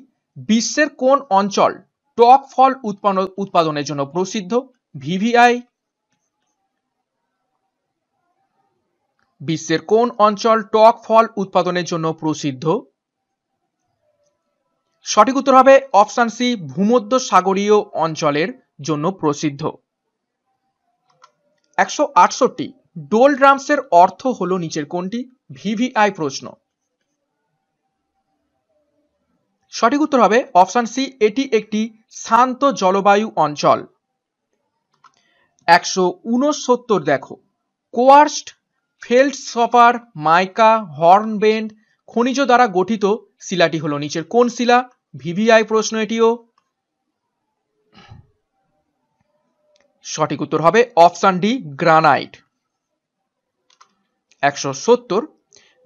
বিশ্বের কোন অঞ্চল টক ফল উৎপাদনের জন্য প্রসিদ্ধ? ভিভিআই। বিশ্বের কোন অঞ্চল টক ফল উৎপাদনের জন্য প্রসিদ্ধ? সঠিক উত্তর হবে অপশান সি ভূমধ্য সাগরীয় অঞ্চলের জন্য প্রসিদ্ধ। 168, ডোল ড্রামসের অর্থ হলো নিচের কোনটি? ভিভিআই প্রশ্ন। সঠিক উত্তর হবে অপশান সি এটি একটি শান্ত জলবায়ু অঞ্চল। 169, দেখো কোয়ার্সড ফেল্ডসপার মাইকা হর্নবেন্ড খনিজ দ্বারা গঠিত শিলাটি হলো নিচের কোন শিলা? ভিভিআই প্রশ্ন এটিও। সঠিক উত্তর হবে অপশান ডি গ্রানাইট। 170,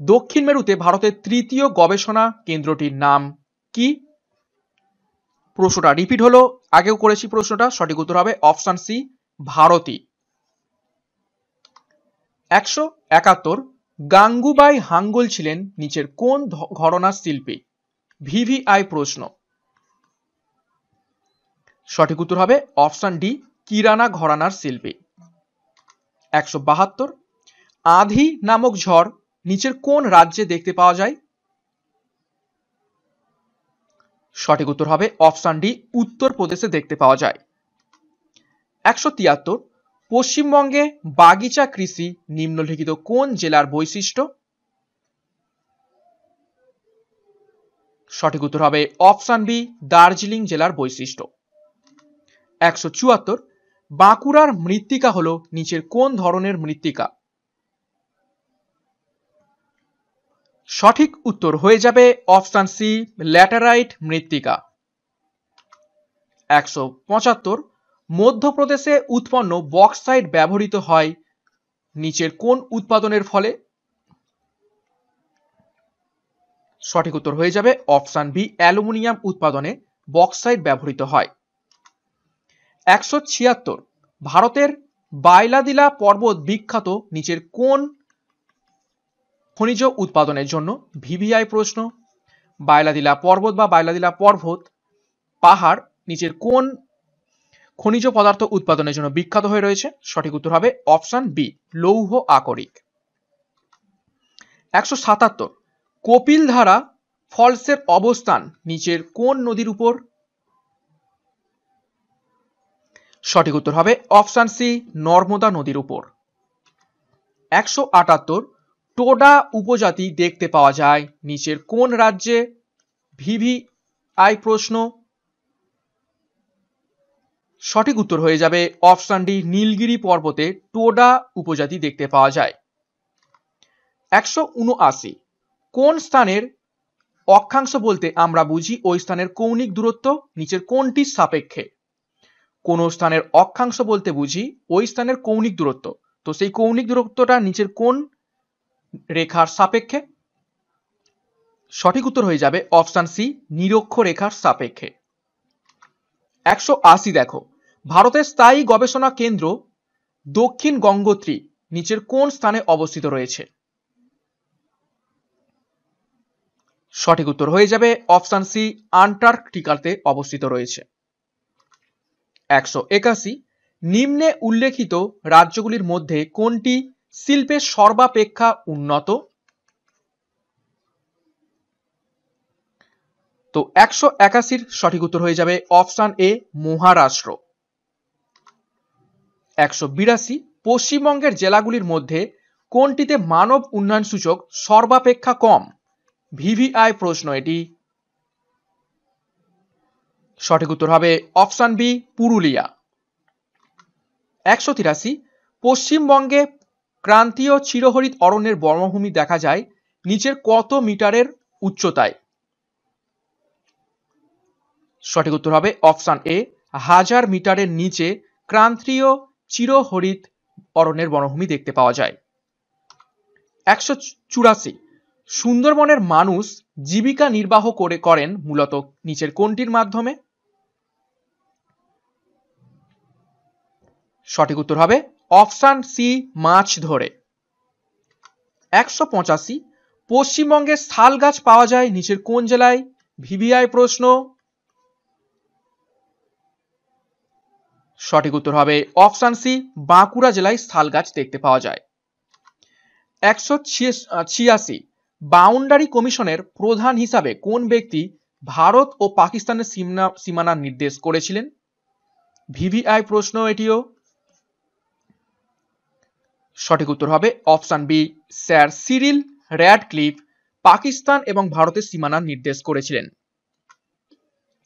দক্ষিণ মেরুতে ভারতের তৃতীয় গবেষণা কেন্দ্রটির নাম কি? প্রশ্নটা রিপিট হলো, আগেও করেছি প্রশ্নটা। সঠিক উত্তর হবে অপশান সি ভারতী। 171, গাঙ্গুবাই হাঙ্গল ছিলেন নিচের কোন ঘরানার শিল্পী? ভিভিআই প্রশ্ন। সঠিক উত্তর হবে অপশন ডি, কিরানা ঘরানার শিল্পী। 172, আঁধি নামক ঝড় নিচের কোন রাজ্যে দেখতে পাওয়া যায়? সঠিক উত্তর হবে অপশন ডি, উত্তরপ্রদেশে দেখতে পাওয়া যায়। 173, পশ্চিমবঙ্গে বাগিচা কৃষি নিম্নলিখিত কোন জেলার বৈশিষ্ট্য? সঠিক উত্তর হবে অপশন বি, দার্জিলিং জেলার বৈশিষ্ট্য। 174, বাঁকুড়ার মৃত্তিকা হলো নিচের কোন ধরনের মৃত্তিকা? সঠিক উত্তর হয়ে যাবে অপশন সি, ল্যাটেরাইট মৃত্তিকা। 175, মধ্যপ্রদেশে উৎপন্ন বক্সাইট ব্যবহৃত হয় নিচের কোন উৎপাদনের ফলে? সঠিক উত্তর হয়ে যাবে অপশন বি, অ্যালুমিনিয়াম উৎপাদনে বক্সাইট ব্যবহৃত হয়। 176, ভারতের বাইলাদিলা পর্বত বিখ্যাত নিচের কোন খনিজ উৎপাদনের জন্য? ভিভিআই প্রশ্ন। বাইলাদিলা পর্বত বা বাইলাদিলা পর্বত পাহাড় নিচের কোন খনিজ পদার্থ উৎপাদনের জন্য বিখ্যাত হয়ে রয়েছে? সঠিক উত্তর হবে অপশন বি, লৌহ আকরিক। 177, কপিলধারা ফলসের অবস্থান নিচের কোন নদীর উপর? সঠিক উত্তর হবে অপশন সি, নর্মদা নদীর উপর। 178, টোডা উপজাতি দেখতে পাওয়া যায় নিচের কোন রাজ্যে? ভিভিআই প্রশ্ন। সঠিক উত্তর হয়ে যাবে অপশন ডি, নীলগিরি পর্বতে টোডা উপজাতি দেখতে পাওয়া যায়। 179, কোন স্থানের অক্ষাংশ বলতে আমরা বুঝি ওই স্থানের কৌণিক দূরত্ব নিচের কোনটির সাপেক্ষে? কোন স্থানের অক্ষাংশ বলতে বুঝি ওই স্থানের কৌণিক দূরত্ব, তো সেই কৌণিক দূরত্বটা নিচের কোন রেখার সাপেক্ষে? সঠিক উত্তর হয়ে যাবে অপশন সি, নিরক্ষরেখার সাপেক্ষে। 180, দেখো, ভারতের স্থায়ী গবেষণা কেন্দ্র দক্ষিণ গঙ্গোত্রী নিচের কোন স্থানে অবস্থিত রয়েছে? সঠিক উত্তর হয়ে যাবে অপশন সি, আন্টার্কটিকাতে অবস্থিত রয়েছে। 181, নিম্নে উল্লেখিত রাজ্যগুলির মধ্যে কোনটি শিল্পের সর্বাপেক্ষা উন্নত? তো 181 সঠিক উত্তর হয়ে যাবে অপশন এ, মহারাষ্ট্র। 182, পশ্চিমবঙ্গের জেলাগুলির মধ্যে কোনটিতে মানব উন্নয়ন সূচক সর্বাপেক্ষা কম? ভিভিআই প্রশ্ন এটি। সঠিক উত্তর হবে অপশন বি, পুরুলিয়া। 183, পশ্চিমবঙ্গে ক্রান্তীয় চিরহরিৎ অরণ্যের বনভূমি দেখা যায় নিচের কত মিটারের উচ্চতায়? সঠিক উত্তর হবে অপশন এ, 1000 মিটারের নিচে ক্রান্তীয় চিরহরিৎ অরণ্যের বনভূমি দেখতে পাওয়া যায়। 184, সুন্দরবনের মানুষ জীবিকা নির্বাহ করেন মূলত নিচের কোনটির মাধ্যমে? সঠিক উত্তর হবে অপশন সি, মাছ ধরে। 185, পশ্চিমবঙ্গে শাল গাছ পাওয়া যায় নিচের কোন জেলায়? ভিভিআই প্রশ্ন। সঠিক উত্তর হবে অপশন সি, বাঁকুড়া জেলায় শাল গাছ দেখতে পাওয়া যায়। 186, বাউন্ডারি কমিশনের প্রধান হিসাবে কোন ব্যক্তি ভারত ও পাকিস্তানের সীমানা নির্দেশ করেছিলেন? ভিভিআই প্রশ্ন এটিও। সঠিক উত্তর হবে option B, sir Cyril Radcliffe Pakistan এবং ভারতের সীমানা নির্দেশ করেছিলেন।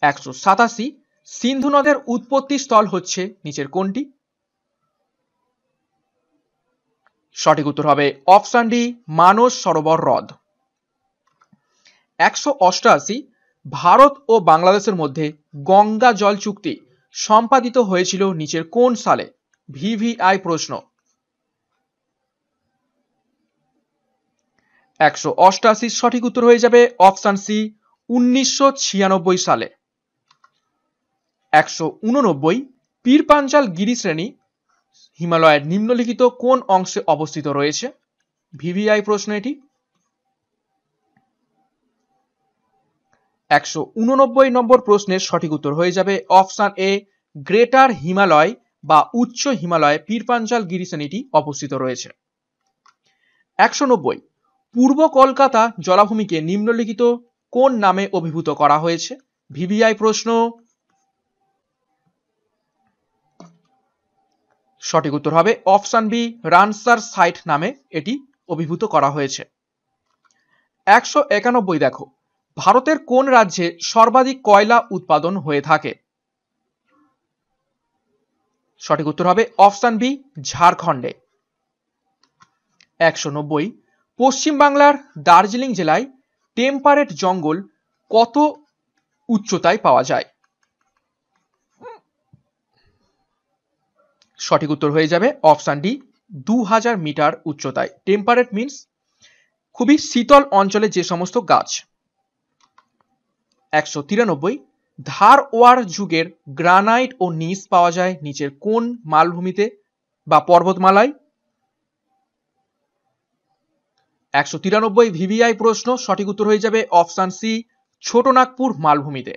187, সিন্ধু নদের উৎপত্তি স্থল হচ্ছে নিচের কোনটি? সঠিক উত্তর হবে অপশন ডি, মানস সরোবর হ্রদ। 188, ভারত ও বাংলাদেশের মধ্যে গঙ্গা জল চুক্তি সম্পাদিত হয়েছিল নিচের কোন সালে? ভিভিআই প্রশ্ন। 188 সঠিক উত্তর হয়ে যাবে অপশন সি, 1996 সালে। 189, পীর পাঞ্জাল গিরিশ্রেণী হিমালয়ের নিম্নলিখিত কোন অংশে অবস্থিত রয়েছে? ভিভিআই প্রশ্ন এটি। 189 নম্বর প্রশ্নের সঠিক উত্তর হয়ে যাবে অপশন এ, গ্রেটার হিমালয় বা উচ্চ হিমালয়ে পীরপাঞ্জাল গিরিশ্রেণীটি অবস্থিত রয়েছে। 190, পূর্ব কলকাতা জলাভূমিকে নিম্নলিখিত কোন নামে অভিভূত করা হয়েছে? ভিভিআই প্রশ্ন। সঠিক উত্তর হবে অপশন বি, রামসার সাইট নামে এটি অভিভূত করা হয়েছে। 191 দেখো, ভারতের কোন রাজ্যে সর্বাধিক কয়লা উৎপাদন হয়ে থাকে? সঠিক উত্তর হবে অপশন বি, ঝাড়খণ্ডে। 190, পশ্চিম বাংলার দার্জিলিং জেলায় টেম্পারেট জঙ্গল কত উচ্চতায় পাওয়া যায়? সঠিক উত্তর হয়ে যাবে অপশন ডি, 2000 মিটার উচ্চতায়। টেম্পারেট মিন্স খুবই শীতল অঞ্চলে যে সমস্ত গাছ। 193, ধারওয়াড় যুগের গ্রানাইট ও নিস পাওয়া যায় নিচের কোন মালভূমিতে বা পর্বতমালায়? 193 ভিভিআই প্রশ্ন। সঠিক উত্তর হয়ে যাবে অপশন সি, ছোটনাগপুর মালভূমিতে।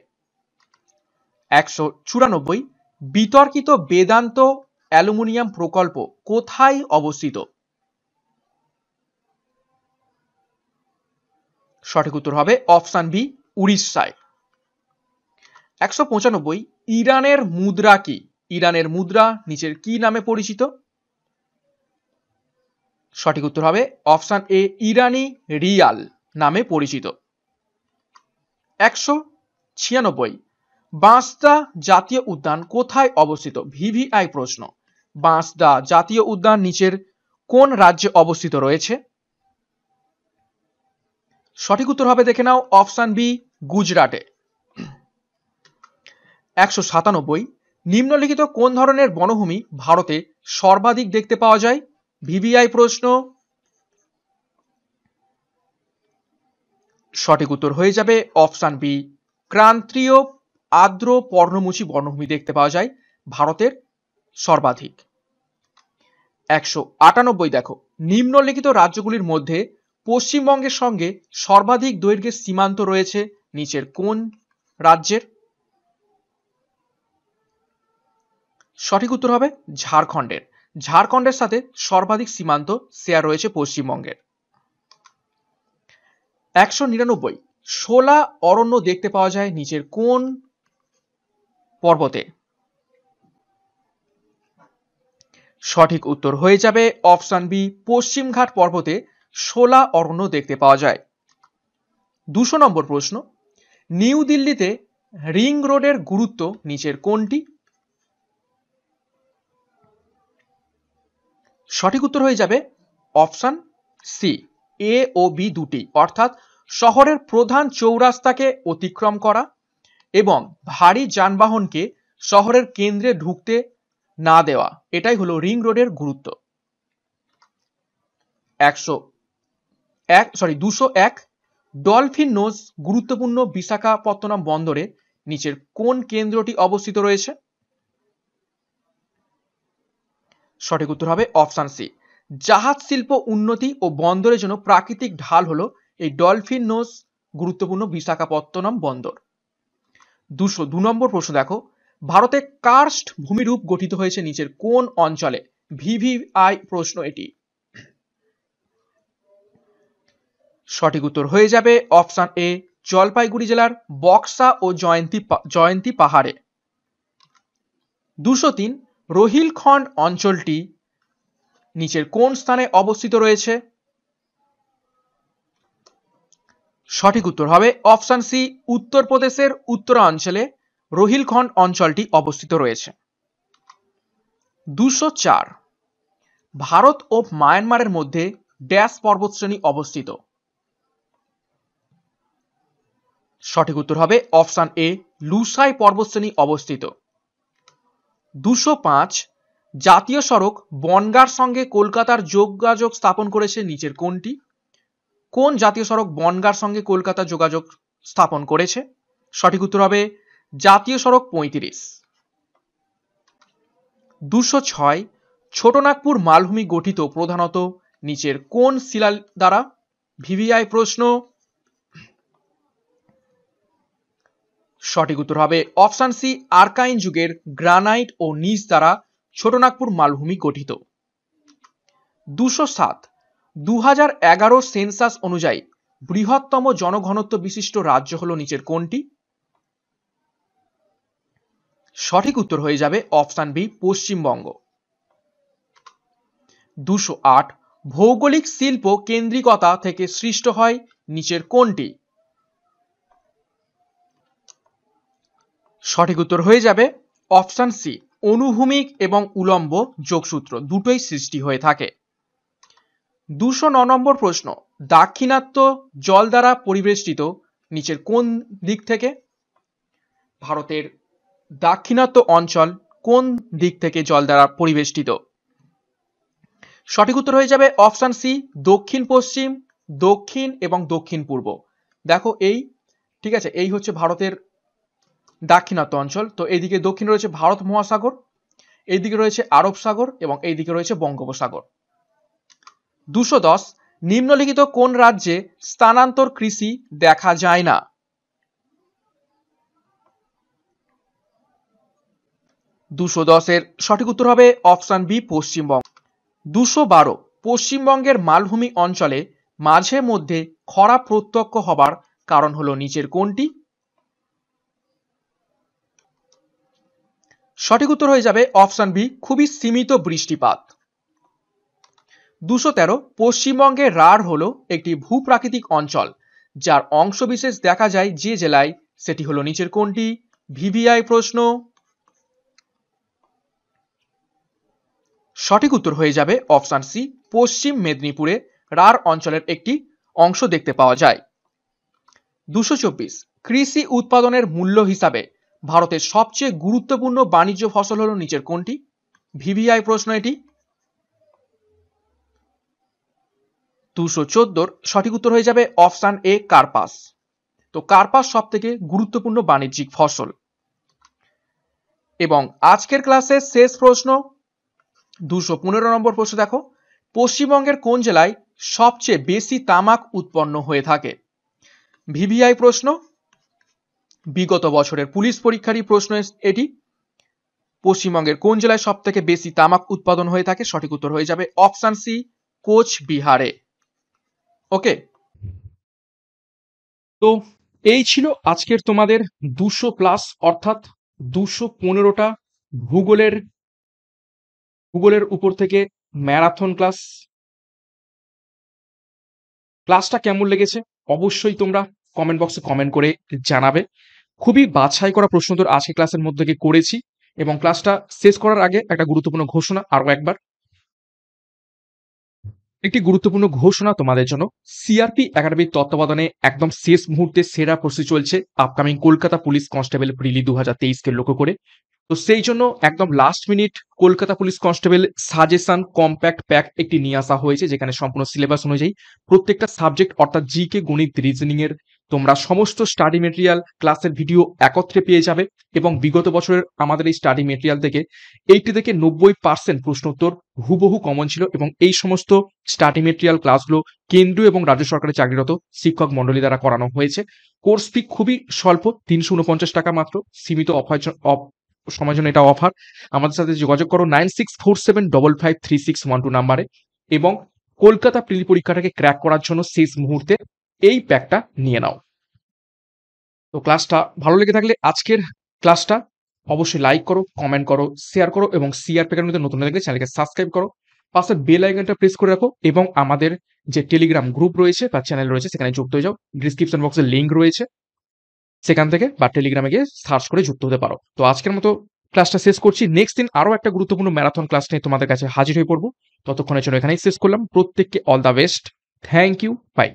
194, বিতর্কিত বেদান্ত অ্যালুমিনিয়াম প্রকল্প কোথায় অবস্থিত? সঠিক উত্তর হবে অপশন বি, উড়িষ্যায়। 195, ইরানের মুদ্রা কি? ইরানের মুদ্রা নিচের কি নামে পরিচিত? সঠিক উত্তর হবে অপশন এ, ইরানি রিয়াল নামে পরিচিত। 196, বাঁশদা জাতীয় উদ্যান কোথায় অবস্থিত? ভিভিআই প্রশ্ন। বাঁশদা জাতীয় উদ্যান নিচের কোন রাজ্যে অবস্থিত রয়েছে? সঠিক উত্তর হবে দেখে নাও অপশন বি, গুজরাটে। 197, নিম্নলিখিত কোন ধরনের বনভূমি ভারতে সর্বাধিক দেখতে পাওয়া যায়? ভিভিআই প্রশ্ন। সঠিক উত্তর হয়ে যাবে অপশন বি, ক্রান্তীয় আর্দ্র পর্ণমোচী বনভূমি দেখতে পাওয়া যায় ভারতের সর্বাধিক। 198 দেখো, নিম্নলিখিত রাজ্যগুলির মধ্যে পশ্চিমবঙ্গের সঙ্গে সর্বাধিক দৈর্ঘ্যের সীমান্ত রয়েছে নিচের কোন রাজ্যের? সঠিক উত্তর হবে ঝাড়খণ্ডের। ঝাড়খণ্ডের সাথে সর্বাধিক সীমান্ত শেয়ার রয়েছে পশ্চিমবঙ্গের। 199, শোলা অরণ্য দেখতে পাওয়া যায় নিচের কোন পর্বতে? সঠিক উত্তর হয়ে যাবে অপশন বি, পশ্চিমঘাট পর্বতে শোলা অরণ্য দেখতে পাওয়া যায়। 200 নম্বর প্রশ্ন, নিউ দিল্লিতে রিং রোডের গুরুত্ব নিচের কোনটি? সঠিক উত্তর হয়ে যাবে অপশন সি, এ ও বি দুটি, অর্থাৎ শহরের প্রধান চৌরাস্তাকে অতিক্রম করা এবং ভারী যানবাহনকে শহরের কেন্দ্রে ঢুকতে না দেওয়া, এটাই হলো রিং রোডের গুরুত্ব। 201, ডলফিন নোজ গুরুত্বপূর্ণ বিশাখাপত্তনম বন্দরে নিচের কোন কেন্দ্রটি অবস্থিত রয়েছে? সঠিক উত্তর হবে অপশন সি, জাহাজ শিল্প উন্নতি ও বন্দরের জন্য প্রাকৃতিক ঢাল হলো এই ডলফিন নোজ গুরুত্বপূর্ণ বিশাখাপত্তনম বন্দর। 202 নম্বর প্রশ্ন দেখো, ভারতে কার্স্ট ভূমিরূপ গঠিত হয়েছে নিচের কোন অঞ্চলে? ভিভিআই প্রশ্ন এটি। সঠিক উত্তর হয়ে যাবে অপশন এ, জলপাইগুড়ি জেলার বক্সা ও জয়ন্তী পাহাড়ে। 203, রোহিলখণ্ড অঞ্চলটি নিচের কোন স্থানে অবস্থিত রয়েছে? সঠিক উত্তর হবে অপশন সি, উত্তরপ্রদেশের উত্তরাঞ্চলে রোহিলখণ্ড অঞ্চলটি অবস্থিত রয়েছে। 204, ভারত ও মায়ানমারের মধ্যে ড্যাশ পর্বতশ্রেণী অবস্থিত? সঠিক উত্তর হবে অপশন এ, লুসাই পর্বতশ্রেণী অবস্থিত। 205, জাতীয় সড়ক বনগাঁর সঙ্গে কলকাতার যোগাযোগ স্থাপন করেছে নিচের কোনটি? কোন জাতীয় সড়ক বনগাঁর সঙ্গে কলকাতার যোগাযোগ স্থাপন করেছে? সঠিক উত্তর হবে জাতীয় সড়ক 35। 206, ছোটনাগপুর মালভূমি গঠিত প্রধানত নিচের কোন শিলা দ্বারা? ভিভিআই প্রশ্ন। সঠিক উত্তর হবে অপশন সি, আর্কাইন যুগের গ্রানাইট ও নিচ দ্বারা ছোটনাগপুর মালভূমি গঠিত। 207, 2011 সেন্সাস অনুযায়ী বৃহত্তম জনঘনত্ব বিশিষ্ট রাজ্য হলো নিচের কোনটি? সঠিক উত্তর হয়ে যাবে অপশন বি, পশ্চিমবঙ্গ। 208, ভৌগোলিক শিল্প কেন্দ্রিকতা থেকে সৃষ্ট হয় নিচের কোনটি? সঠিক উত্তর হয়ে যাবে অপশন সি, অনুভূমিক এবং উলম্ব যোগসূত্র দুটোই সৃষ্টি হয়ে থাকে। 209 নম্বর প্রশ্ন, দাক্ষিণাত্য জল দ্বারা পরিবেষ্টিত নিচের কোন দিক থেকে? ভারতের দাক্ষিণাত্য অঞ্চল কোন দিক থেকে জল দ্বারা পরিবেষ্টিত? সঠিক উত্তর হয়ে যাবে অপশন সি, দক্ষিণ পশ্চিম, দক্ষিণ এবং দক্ষিণ পূর্ব। দেখো এই, ঠিক আছে, এই হচ্ছে ভারতের দাক্ষিণাত্য অঞ্চল। তো এইদিকে দক্ষিণে রয়েছে ভারত মহাসাগর, এইদিকে রয়েছে আরব সাগর এবং এইদিকে রয়েছে বঙ্গোপসাগর। 210, নিম্নলিখিত কোন রাজ্যে স্থানান্তর কৃষি দেখা যায় না? এর সঠিক উত্তর হবে অপশন বি, পশ্চিমবঙ্গ। 212, পশ্চিমবঙ্গের মালভূমি অঞ্চলে মাঝে মধ্যে খরা প্রত্যক্ষ হবার কারণ হলো নিচের কোনটি? সঠিক উত্তর হয়ে যাবে অপশন বি, খুবই সীমিত বৃষ্টিপাত। 213, পশ্চিমবঙ্গের রাঢ় হলো একটি ভূপ্রাকৃতিক অঞ্চল যার অংশবিশেষ দেখা যায় যে জেলায়, সেটি হলো নিচের কোনটি? ভিভিআই প্রশ্ন। সঠিক উত্তর হয়ে যাবে অপশন সি, পশ্চিম মেদিনীপুরে রাঢ় অঞ্চলের একটি অংশ দেখতে পাওয়া যায়। 224, কৃষি উৎপাদনের মূল্য হিসাবে ভারতের সবচেয়ে গুরুত্বপূর্ণ বাণিজ্য ফসল হলো নিচের কোনটি? ভিভিআই প্রশ্ন এটি। 214, সঠিক উত্তর হয়ে যাবে অপশন এ, কার্পাস। তো কার্পাস সব থেকে গুরুত্বপূর্ণ বাণিজ্যিক ফসল। এবং আজকের ক্লাসের শেষ প্রশ্ন 215 নম্বর প্রশ্ন দেখো, পশ্চিমবঙ্গের কোন জেলায় সবচেয়ে বেশি তামাক উৎপন্ন হয়ে থাকে? ভিভিআই প্রশ্ন, বিগত বছরের পুলিশ পরীক্ষারই প্রশ্ন এটি। পশ্চিমবঙ্গের কোন জেলায় সব থেকে বেশি তামাক উৎপাদন হয়ে থাকে? সঠিক উত্তর হয়ে যাবে অপশন সি, কোচবিহারে। ওকে, তো এই ছিল আজকের তোমাদের 200+ অর্থাৎ 215টা ভূগোলের উপর থেকে ম্যারাথন ক্লাসটা কেমন লেগেছে অবশ্যই তোমরা কমেন্ট বক্সে কমেন্ট করে জানাবে। খুবই বাছাই করা প্রশ্ন তোর আজকে ক্লাসের মধ্যে থেকে করেছি। এবং ক্লাসটা শেষ করার আগে একটা গুরুত্বপূর্ণ ঘোষণা, একটি গুরুত্বপূর্ণ ঘোষণা তোমাদের জন্য। সিআরপি একাডেমির তত্ত্বাবধানে একদম শেষ মুহূর্তে সেরা প্রস্তুতি চলছে upcoming Kolkata police constable prelim 2023-কে লক্ষ্য করে। তো সেই জন্য একদম last minute Kolkata police constable suggestion compact pack একটি নিয়ে আসা হয়েছে, যেখানে সম্পূর্ণ সিলেবাস অনুযায়ী প্রত্যেকটা সাবজেক্ট অর্থাৎ জিকে, গণিত, রিজনিং এর তোমরা সমস্ত স্টাডি মেটেরিয়াল ক্লাসের ভিডিও একত্রে পেয়ে যাবে। এবং বিগত বছরের আমাদের এই স্টাডি মেটেরিয়াল থেকে 80 থেকে 90% প্রশ্ন উত্তর হুবহু কমন ছিল। এবং এই সমস্ত স্টাডি মেটেরিয়াল ক্লাসগুলো কেন্দ্রীয় এবং রাজ্য সরকারের চাকরিরত শিক্ষক মন্ডলী দ্বারা করানো হয়েছে। কোর্স ফি খুবই স্বল্প, 349 টাকা মাত্র, সীমিত সময়ের জন্য এটা অফার। আমাদের সাথে যোগাযোগ করো 9647553612 নাম্বারে এবং কলকাতা প্রিলি পরীক্ষাটাকে ক্র্যাক করার জন্য শেষ মুহূর্তে এই প্যাকটা নিয়ে নাও। তো ক্লাসটা ভালো লেগে থাকলে আজকের ক্লাসটা অবশ্যই লাইক করো, কমেন্ট করো, শেয়ার করো এবং সিআরপি একাডেমিতে নতুন লাগলে চ্যানেলকে সাবস্ক্রাইব করো, পাশে বেল আইকনটা প্রেস করে রাখো এবং আমাদের যে টেলিগ্রাম গ্রুপ রয়েছে বা চ্যানেল রয়েছে সেখানে যুক্ত হয়ে যাও। ডিসক্রিপশন বক্সে লিঙ্ক রয়েছে, সেখান থেকে বা টেলিগ্রামে গিয়ে সার্চ করে যুক্ত হতে পারো। তো আজকের মতো ক্লাসটা শেষ করছি। নেক্সট দিন আরো একটা গুরুত্বপূর্ণ ম্যারাথন ক্লাস নিয়ে তোমাদের কাছে হাজির হয়ে পড়বো। ততক্ষণের জন্য এখানেই শেষ করলাম। প্রত্যেককে all the best, thank you, by.